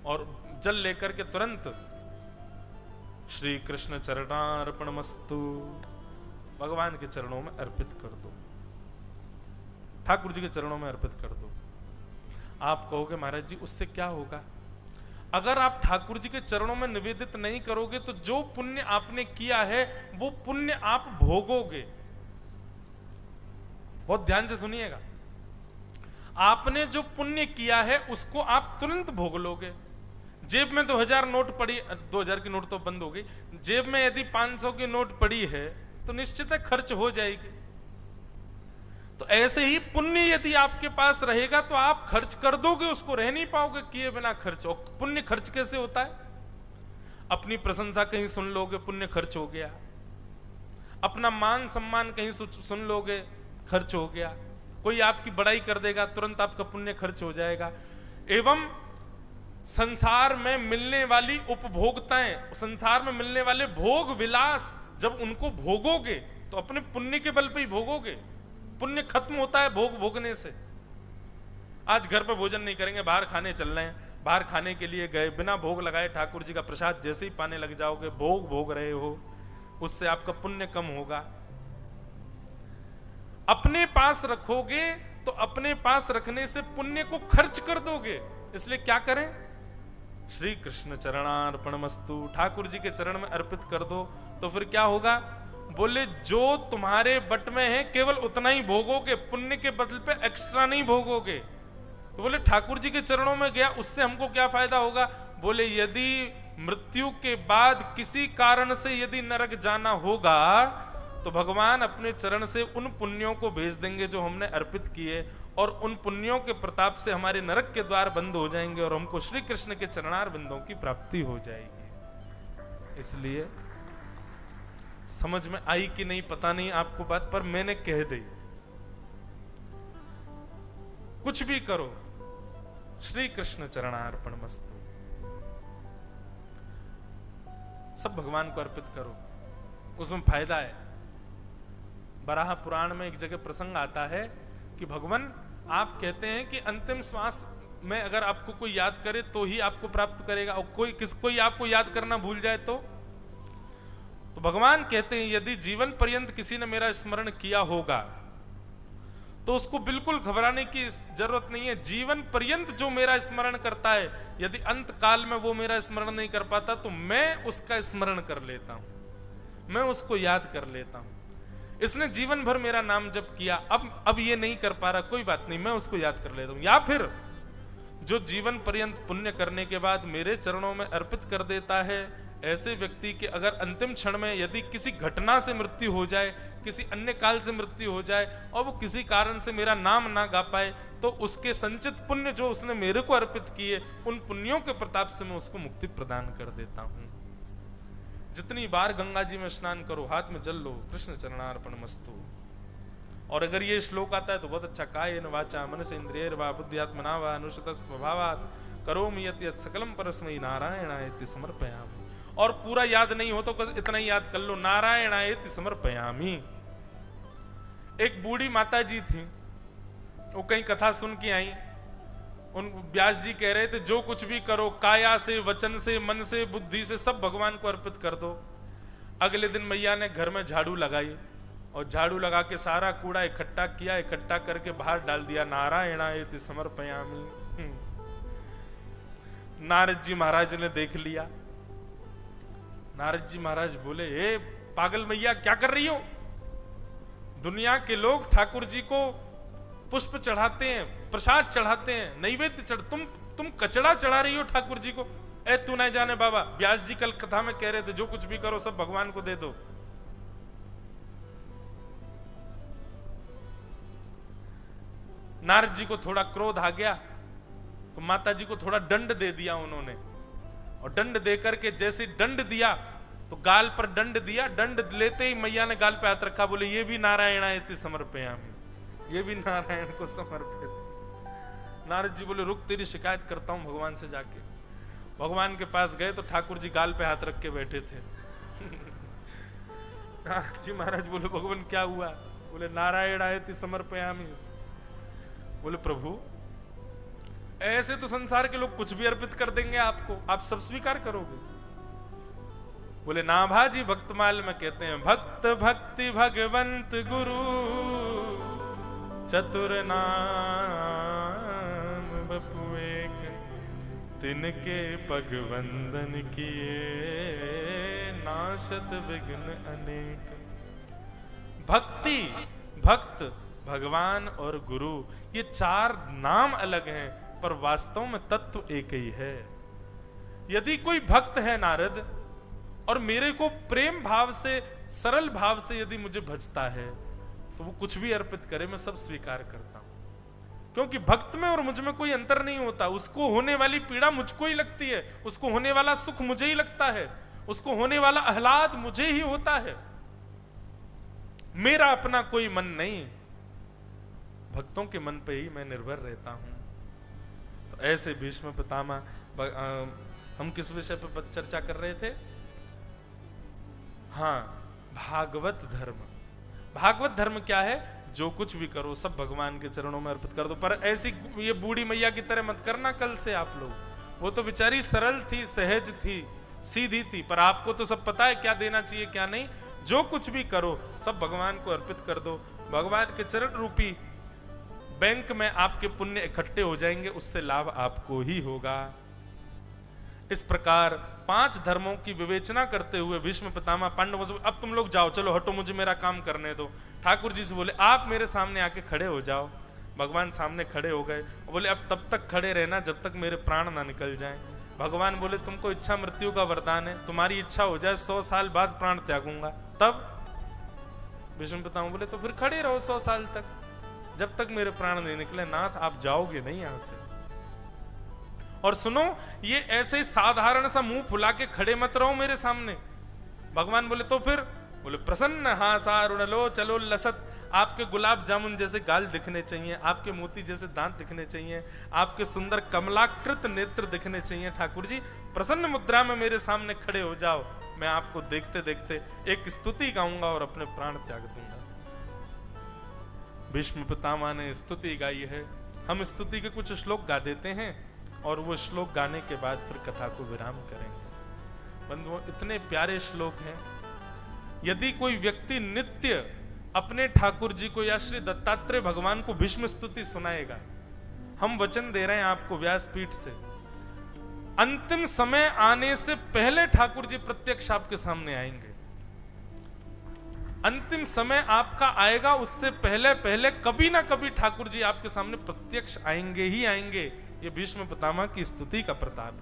और जल लेकर के तुरंत श्री कृष्ण चरणार्पणमस्तु भगवान के चरणों में अर्पित कर दो, ठाकुर जी के चरणों में अर्पित कर दो। आप कहोगे महाराज जी उससे क्या होगा? अगर आप ठाकुर जी के चरणों में निवेदित नहीं करोगे तो जो पुण्य आपने किया है वो पुण्य आप भोगोगे। बहुत ध्यान से सुनिएगा, आपने जो पुण्य किया है उसको आप तुरंत भोग लोगे। जेब में 2000 नोट पड़ी, 2000 की नोट तो बंद हो गई, जेब में यदि 500 की नोट पड़ी है तो निश्चित है खर्च हो जाएगी। तो ऐसे ही पुण्य यदि आपके पास रहेगा तो आप खर्च कर दोगे उसको, रह नहीं पाओगे किए बिना खर्च। और पुण्य खर्च कैसे होता है? अपनी प्रशंसा कहीं सुन लोगे, पुण्य खर्च हो गया। अपना मान सम्मान कहीं सुन लोगे, खर्च हो गया। कोई आपकी बड़ाई कर देगा, तुरंत आपका पुण्य खर्च हो जाएगा। एवं संसार में मिलने वाली उपभोक्ताएं, संसार में मिलने वाले भोग विलास, जब उनको भोगोगे तो अपने पुण्य के बल पे ही भोगोगे। पुण्य खत्म होता है भोग भोगने से। आज घर पर भोजन नहीं करेंगे, बाहर खाने चल रहे हैं, बाहर खाने के लिए गए, बिना भोग लगाए ठाकुर जी का प्रसाद जैसे ही पाने लग जाओगे, भोग भोग रहे हो, उससे आपका पुण्य कम होगा। अपने पास रखोगे तो अपने पास रखने से पुण्य को खर्च कर दोगे। इसलिए क्या करें? श्री कृष्ण चरणार्पणमस्तु, ठाकुर जी के चरण में अर्पित कर दो। तो फिर क्या होगा? बोले जो तुम्हारे बट में है केवल उतना ही भोगोगे, पुण्य के बदले पे एक्स्ट्रा नहीं भोगोगे। तो बोले ठाकुर जी के चरणों में गया, उससे हमको क्या फायदा होगा? बोले यदि मृत्यु के बाद किसी कारण से यदि नरक जाना होगा तो भगवान अपने चरण से उन पुण्यों को भेज देंगे जो हमने अर्पित किए, और उन पुण्यों के प्रताप से हमारे नरक के द्वार बंद हो जाएंगे और हमको श्री कृष्ण के चरणार बिंदों की प्राप्ति हो जाएगी। इसलिए समझ में आई कि नहीं पता नहीं आपको बात, पर मैंने कह दी। कुछ भी करो, श्री कृष्ण चरणार्पणमस्तु, सब भगवान को अर्पित करो, उसमें फायदा है। बराह पुराण में एक जगह प्रसंग आता है कि भगवान आप कहते हैं कि अंतिम श्वास में अगर आपको कोई याद करे तो ही आपको प्राप्त करेगा, और कोई आपको याद करना भूल जाए तो भगवान कहते हैं यदि जीवन पर्यंत किसी ने मेरा स्मरण किया होगा तो उसको बिल्कुल घबराने की जरूरत नहीं है। जीवन पर्यंत जो मेरा स्मरण करता है, यदि अंत काल में वो मेरा स्मरण नहीं कर पाता तो मैं उसका स्मरण कर लेता हूं, मैं उसको याद कर लेता हूं। इसने जीवन भर मेरा नाम जप किया, अब ये नहीं कर पा रहा, कोई बात नहीं, मैं उसको याद कर लेता हूं। या फिर जो जीवन पर्यंत पुण्य करने के बाद मेरे चरणों में अर्पित कर देता है, ऐसे व्यक्ति के अगर अंतिम क्षण में यदि किसी घटना से मृत्यु हो जाए, किसी अन्य काल से मृत्यु हो जाए और वो किसी कारण से मेरा नाम ना गा पाए, तो उसके संचित पुण्य जो उसने मेरे को अर्पित किए, उन पुण्यों के प्रताप से मैं उसको मुक्ति प्रदान कर देता हूं। जितनी बार गंगा जी में स्नान करो, हाथ में जल लो, कृष्ण चरणार्पणमस्तु। और अगर ये श्लोक आता है तो बहुत अच्छा, कायेन वाचा मनसे इंद्रियैर्वा बुद्ध्यात्मना वा अनुसृत स्वभावात् करोमि यत् यत् सकलम परस्मै नारायणायेति समर्पयामि। और पूरा याद नहीं हो तो इतना ही याद कर लो, नारायणायेति समर्पयामि। एक बूढ़ी माता जी थी, वो कहीं कथा सुन के आई, उन व्यास जी कह रहे थे जो कुछ भी करो, काया से, वचन से, मन से, बुद्धि से, सब भगवान को अर्पित कर दो। अगले दिन मैया ने घर में झाड़ू लगाई और झाड़ू लगा के सारा कूड़ा इकट्ठा किया, इकट्ठा करके बाहर डाल दिया, नारायणायेति समर्पयामि। नारद जी महाराज ने देख लिया। नारद जी महाराज बोले, हे पागल मैया क्या कर रही हो? दुनिया के लोग ठाकुर जी को पुष्प चढ़ाते हैं, प्रसाद चढ़ाते हैं, नैवेद्य चढ़, तुम कचड़ा चढ़ा रही हो ठाकुर जी को। ए तू नहीं जाने बाबा, व्यास जी कल कथा में कह रहे थे जो कुछ भी करो सब भगवान को दे दो। नारद जी को थोड़ा क्रोध आ गया तो माता जी को थोड़ा दंड दे दिया उन्होंने, और दंड दे करके जैसे दंड दिया तो गाल पर दंड दिया, दंड लेते ही मैया ने गाल पे हाथ रखा, बोले ये भी नारायणायति समर्पयामि, ये भी नारायण को समर्पित। नारद जी बोले रुक तेरी शिकायत करता हूं भगवान से जाके। भगवान के पास गए तो ठाकुर जी गाल पे हाथ रख के बैठे थे। नारद जी महाराज बोले भगवान क्या हुआ? बोले नारायणायति समर्पयामि। बोले प्रभु ऐसे तो संसार के लोग कुछ भी अर्पित कर देंगे आपको, आप सब स्वीकार करोगे? बोले नाभाजी भक्तमाल में कहते हैं भक्त भक्ति भगवंत गुरु चतुर नाम बपु एक, तिनके पग वंदन किए नाशत विघ्न अनेक। भक्ति, भक्त, भगवान और गुरु, ये चार नाम अलग हैं पर वास्तव में तत्व एक ही है। यदि कोई भक्त है नारद और मेरे को प्रेम भाव से, सरल भाव से यदि मुझे भजता है तो वो कुछ भी अर्पित करे मैं सब स्वीकार करता हूं, क्योंकि भक्त में और मुझ में कोई अंतर नहीं होता। उसको होने वाली पीड़ा मुझको ही लगती है, उसको होने वाला सुख मुझे ही लगता है, उसको होने वाला आह्लाद मुझे ही होता है। मेरा अपना कोई मन नहीं, भक्तों के मन पे ही मैं निर्भर रहता हूं। तो ऐसे भीष्म पितामह, हम किस विषय पर चर्चा कर रहे थे? हाँ, भागवत धर्म। भागवत धर्म क्या है? जो कुछ भी करो सब भगवान के चरणों में अर्पित कर दो। पर ऐसी ये बूढ़ी मैया की तरह मत करना कल से आप लोग। वो तो बेचारी सरल थी, सहज थी, सीधी थी, पर आपको तो सब पता है क्या देना चाहिए क्या नहीं। जो कुछ भी करो सब भगवान को अर्पित कर दो। भगवान के चरण रूपी बैंक में आपके पुण्य इकट्ठे हो जाएंगे, उससे लाभ आपको ही होगा। इस प्रकार 5 धर्मों की विवेचना करते हुए भीष्म पितामह पांडवों से, अब तुम लोग जाओ, चलो हटो, मुझे मेरा काम करने दो। ठाकुर जी से बोले आप मेरे सामने आके खड़े हो जाओ। भगवान सामने खड़े हो गए, बोले अब तब तक खड़े रहना जब तक मेरे प्राण ना निकल जाएं। भगवान बोले तुमको इच्छा मृत्यु का वरदान है, तुम्हारी इच्छा हो जाए 100 साल बाद प्राण त्यागूंगा तब। भीष्म पितामह बोले तो फिर खड़े रहो 100 साल तक, जब तक मेरे प्राण नहीं निकले। नाथ आप जाओगे नहीं यहां से। और सुनो, ये ऐसे साधारण सा मुंह फुला के खड़े मत रहो मेरे सामने। भगवान बोले तो फिर? बोले प्रसन्न हासारुण लो चलो लसत, आपके गुलाब जामुन जैसे गाल दिखने चाहिए, आपके मोती जैसे दांत दिखने चाहिए, आपके सुंदर कमलाकृत नेत्र दिखने चाहिए। ठाकुर जी प्रसन्न मुद्रा में मेरे सामने खड़े हो जाओ, मैं आपको देखते देखते एक स्तुति गाऊंगा और अपने प्राण त्याग दूंगा। भीष्म पितामह ने स्तुति गाई है। हम स्तुति के कुछ श्लोक गा देते हैं और वो श्लोक गाने के बाद फिर कथा को विराम करेंगे। बंधुओं, इतने प्यारे श्लोक हैं। यदि कोई व्यक्ति नित्य अपने ठाकुर जी को या श्री दत्तात्रेय भगवान को भीष्म स्तुति सुनाएगा, हम वचन दे रहे हैं आपको व्यासपीठ से, अंतिम समय आने से पहले ठाकुर जी प्रत्यक्ष आपके सामने आएंगे। अंतिम समय आपका आएगा, उससे पहले पहले कभी ना कभी ठाकुर जी आपके सामने प्रत्यक्ष आएंगे ही आएंगे। ये भीष्म पितामह की स्तुति का प्रताप है,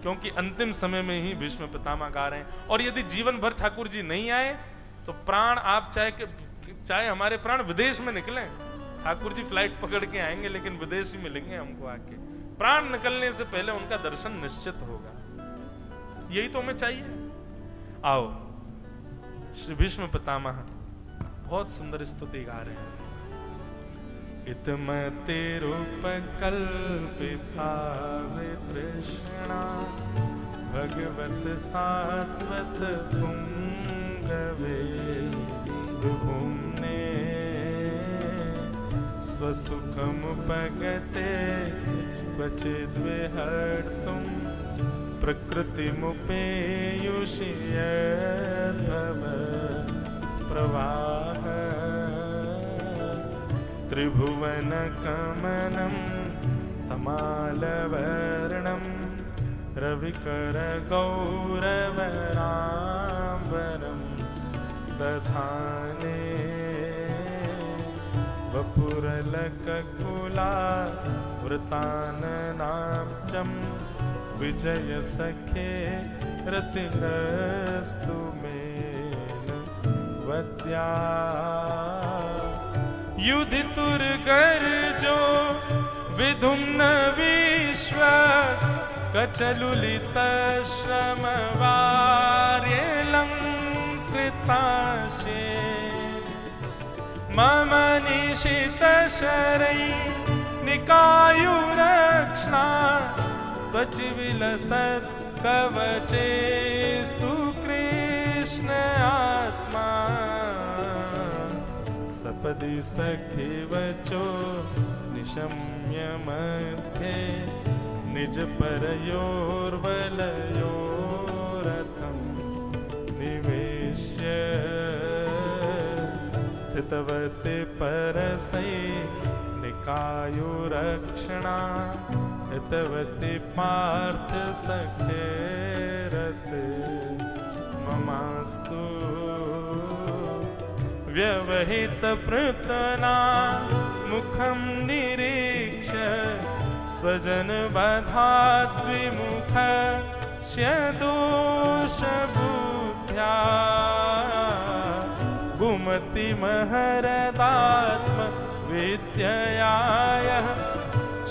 क्योंकि अंतिम समय में ही भीष्म पितामह गा रहे हैं। और यदि जीवन भर ठाकुर जी नहीं आए तो प्राण आप चाहे हमारे प्राण विदेश में निकले, ठाकुर जी फ्लाइट पकड़ के आएंगे लेकिन विदेश ही मिलेंगे हमको आके। प्राण निकलने से पहले उनका दर्शन निश्चित होगा। यही तो हमें चाहिए। आओ, श्री भीष्म पितामह बहुत सुंदर स्तुति गा रहे हैं। इतमते रूपकल्पिता वितृष्णा भगवत सात्वत पुंगवे विभुम्ने स्वसुखमुपगते क्वचिद् विहर्तुं प्रकृतिमुपेयुषि यद्भव प्रवाह त्रिभुवनकमनं तमालवर्णं रविकरगौरवराम्बरं दधाने वपुरलककुला वृताननां चं विजय सखे रतिरस्तु मेन वद्या युधितुर्गर्जो विधुम्न विश्व कचलुलितश्रमवार्यलङ्कृताशे मम निशितशरै निकायुरक्ष्णा त्वचिविलसत्कवचेस्तु कृष्ण आत्मा सपदि सखिवचो निशम्य मध्ये निजपरयोर्वलयोरथं निवेश्य स्थितवते परसै निकायुरक्षणा हितवती पार्थ सखेरते ममास्तु व्यवहितपृतना मुखं निरीक्ष्य स्वजनवधाद्विमुखस्य दोषबुद्ध्या गुमतिमहरदात्मविद्ययाय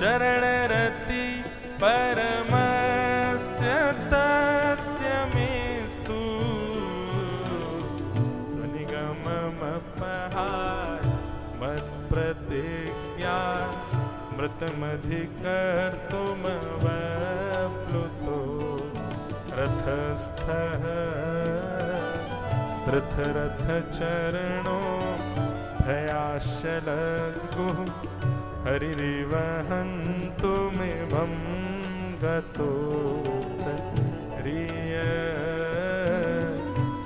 चरणरति परमस्य तस्य मेस्तु स्वनिगममपहाय मत्प्रतिज्ञा मृतमधिकर्तुमवप्लुतो रथस्थः धृतरथचरणो भयाशलद्गुः हरिरिवहन्तुमिमं गतोत्तरीय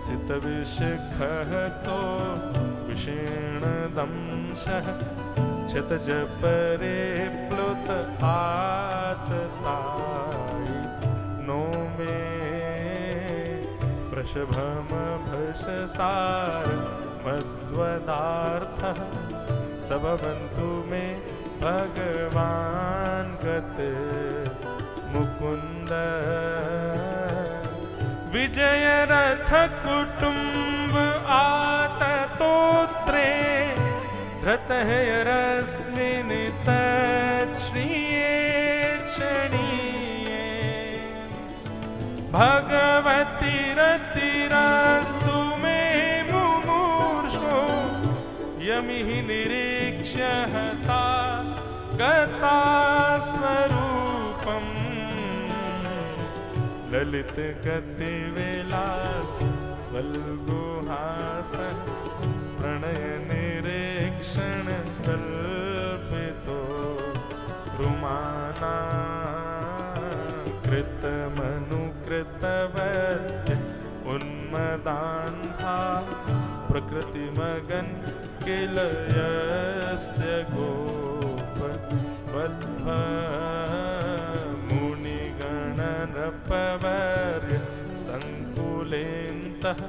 सितविशिखतो विषीणदंशः क्षतजपरे प्लुत आततायि नो मे वृषभमभषसार मद्वदार्थः सबवन्तु मे भगवान् गते मुकुन्द विजयरथ कुटुम्ब आततोत्रे धृतः यरस्मिन् तच्छ्रियेक्षणीये भगवती रतिरस्तु मे मुमूर्षो यमिः निरीक्ष्य हता गता स्वरूपम् ललित गतिविलास वल्गुहास प्रणय निरीक्षण कल्पितो रुमाना कृतमनुकृतवत्य उन्मदान्धा प्रकृतिमगन् किल यस्य गोप वध्व मुनिगणनपवर्य सङ्कुलेन्तः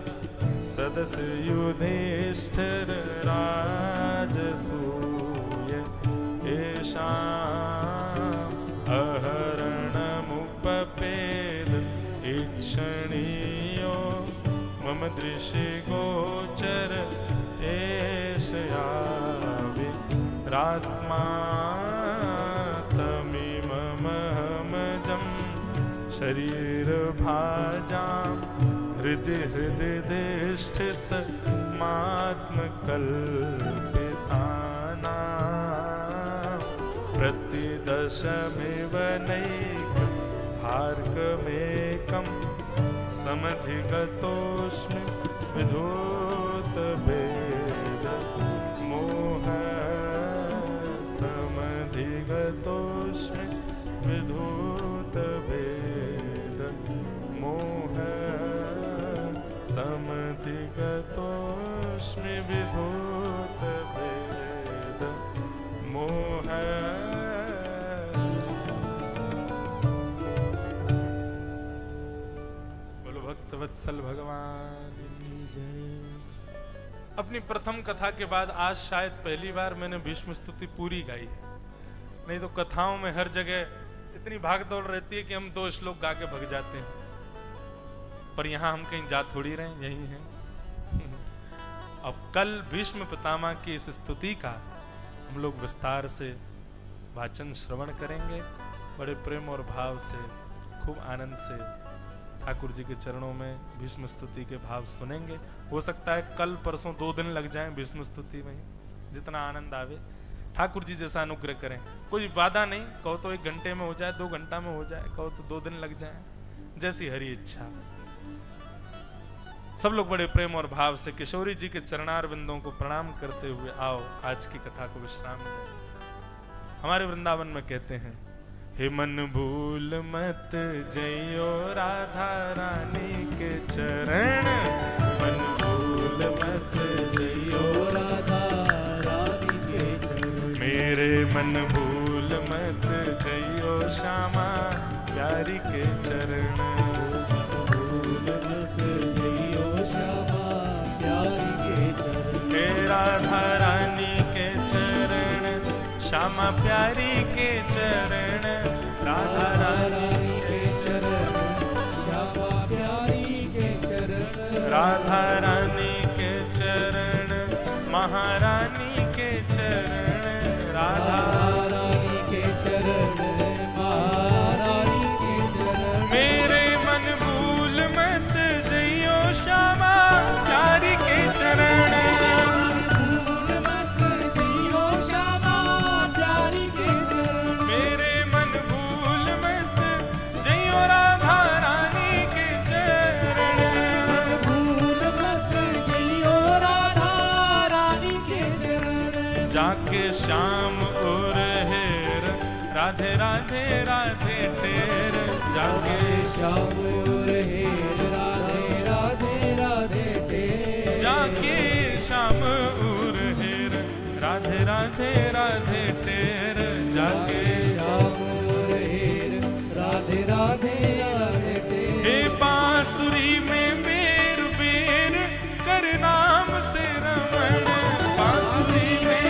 सदस्य युधिष्ठिर राजसूय येषाम् अहरणमुपपेद ईक्षणीयो मम दृशिगोचर एषया विरात्मा तमिममहमजं शरीरभाजां हृदि हृदिधिष्ठित मात्मकल्पितानां प्रतिदशमिव नैकं भार्गमेकं समधिगतोऽस्मि विधूतभेद मोह समधिगतोऽस्मि विधूतभेद मोह समधिगतोऽस्मि विधूतभेद मोह। बोलो भक्तवत्सल भगवान की जय। अपनी प्रथम कथा के बाद आज शायद पहली बार मैंने भीष्म स्तुति पूरी गाई है। नहीं तो कथाओं में हर जगह इतनी भाग दौड़ रहती है कि हम 2 श्लोक गा के भग जाते हैं, पर यहां हम कहीं जा थोड़ी रहे, यही है। अब कल भीष्म पितामह की इस स्तुति का हम लोग विस्तार से वाचन श्रवण करेंगे, बड़े प्रेम और भाव से, खूब आनंद से ठाकुर जी के चरणों में भीष्म स्तुति के भाव सुनेंगे। हो सकता है कल परसों 2 दिन लग जाएं भीष्म स्तुति में, जितना आनंद आवे ठाकुर जी जैसा अनुग्रह करें। कोई वादा नहीं, कहो तो 1 घंटे में हो जाए, 2 घंटा में हो जाए, कहो तो 2 दिन लग जाए, जैसी हरी इच्छा। सब लोग बड़े प्रेम और भाव से किशोरी जी के चरणार बिंदों को प्रणाम करते हुए आओ आज की कथा को विश्राम दें। हमारे वृंदावन में कहते हैं, हे मन भूल मत जइयो राधा रानी के चरण, मन भूल मत जइयो राधा रानी के चरण, मेरे मन भूल मत जइयो श्यामा प्यारी के चरण, भूल मत जइयो श्यामा प्यारी के चरण, हे राधा रानी के चरण, श्यामा प्यारी के चरण, राधा रानी के चरण, श्यामा प्यारी के चरण, राधा रानी के चरण, महारानी के चरण, राधा रानी के चरण, महारानी के चरण, मेरे मन भूल मत जइयो श्यामा प्यारी के चरण, जाके श्याम और हेर, राधे राधे राधे टेर, जाके श्याम और हेर, राधे राधे राधे टेर, जाके श्याम और हेर, राधे राधे राधे टेर, जाके श्याम और हेर, राधे राधे राधे टेर, हे बांसुरी में बेर बेर कर नाम से रमण, बांसुरी में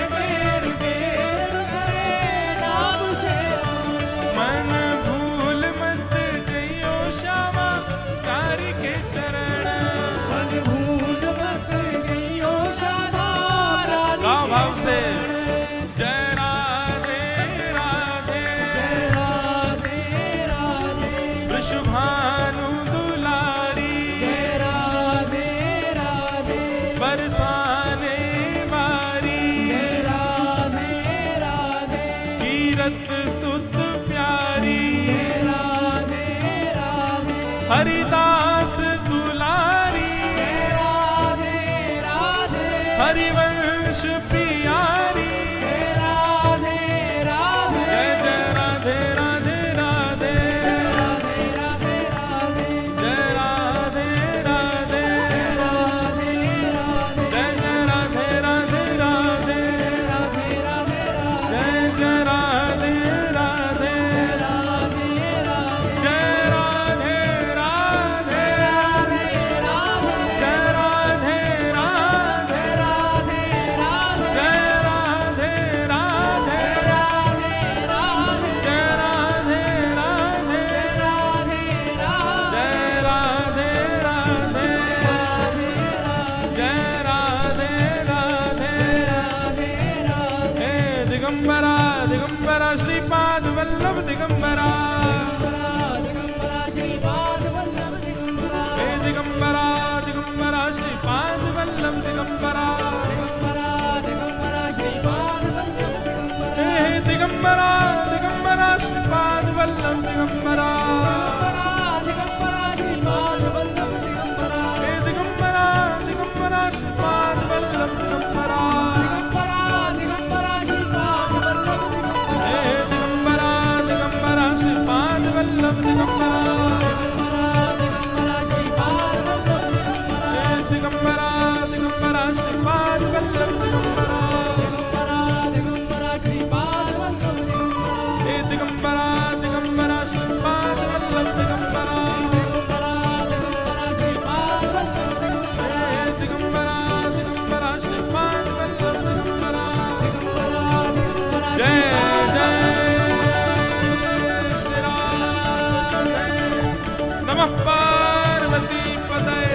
हरिदास दुलारी, राधे राधे हरिवंश प्यारी, राधे राधे जय जय राधे राधे राधे, राधे राधे राधे जय राधे राधे, राधे राधे जय जय राधे राधे राधे, राधे राधे जय जय राधे राधे, दिगंबरा श्रीपाद वल्लभ दिगंबरा, दिगंबरा श्रीपाद वल्लभ दिगंबरा, हे दिगंबरा दिगंबरा श्रीपाद वल्लभ दिगंबरा, दिगंबरा दिगंबरा श्रीपाद वल्लभ दिगंबरा, हे दिगंबरा दिगंबरा श्रीपाद वल्लभ दिगंबरा, दिगंबरा श्रीपाद वल्लभ दिगंबरा, हे दिगंबरा दिगंबरा श्रीपाद वल्लभ दिगंबरा, वल्लभ दिगंबरा, दिगंबरा दिगंबरा श्रीपाद वल्लभ दिगंबरा, दिगंबरा श्रीपाद वल्लभ दिगंबरा, दिगंबरा दिगंबरा श्रीपाद वल्लभ नमः पार्वती पतये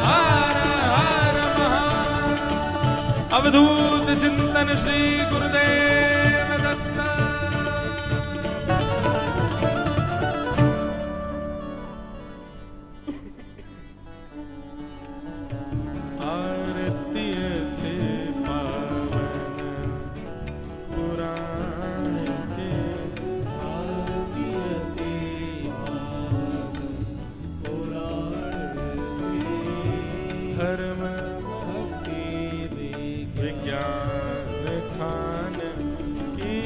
हर हर महादेव। अवधूत चिंतन श्री गुरुदेव दत्त। आरती थे पावन पुराण के, आरती ते पुराण के, धर्म भक्ति विज्ञान खान की,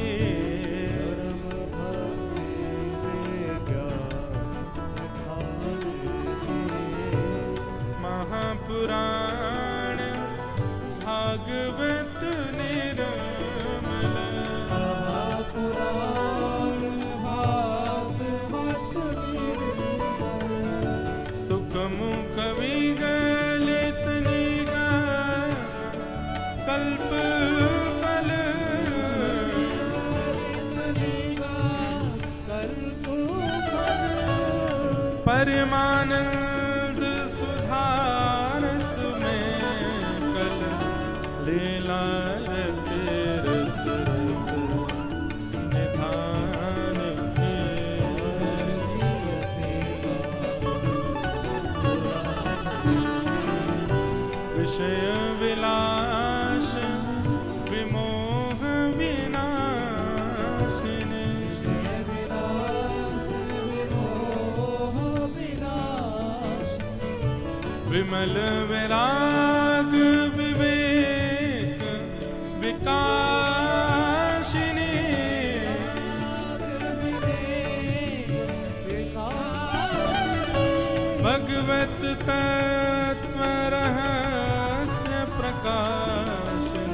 धर्म भक्ति विज्ञान खान के, महापुराण भागवत निर्मल, महापुराण भागवत निर्मल, सुखमुख विगलित निगम कल्प फल, परमानंद सुधारस में कल लीला रस रस निधान के, विषय विलास विमोह विनाशिनी, विमल विराग विवेक विकासिनी, भगवत तत्व रहस्य प्रकाशन,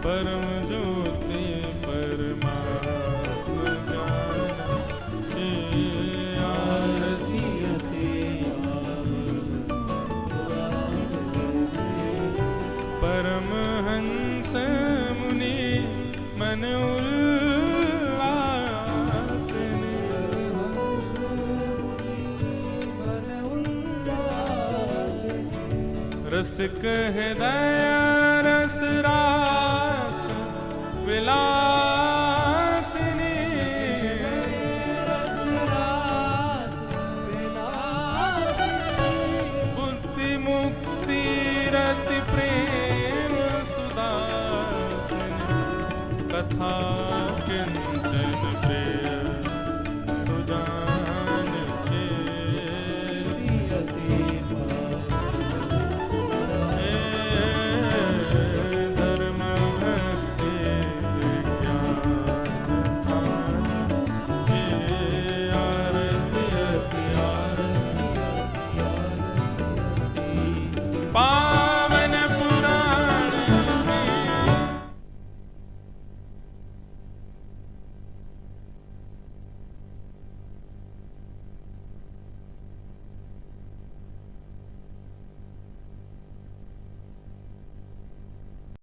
परम ज्योति परमात्म ज्ञान की आरती परमहंस मुनि मन उल्लासिनी, रसिक हृदय रस रास विलास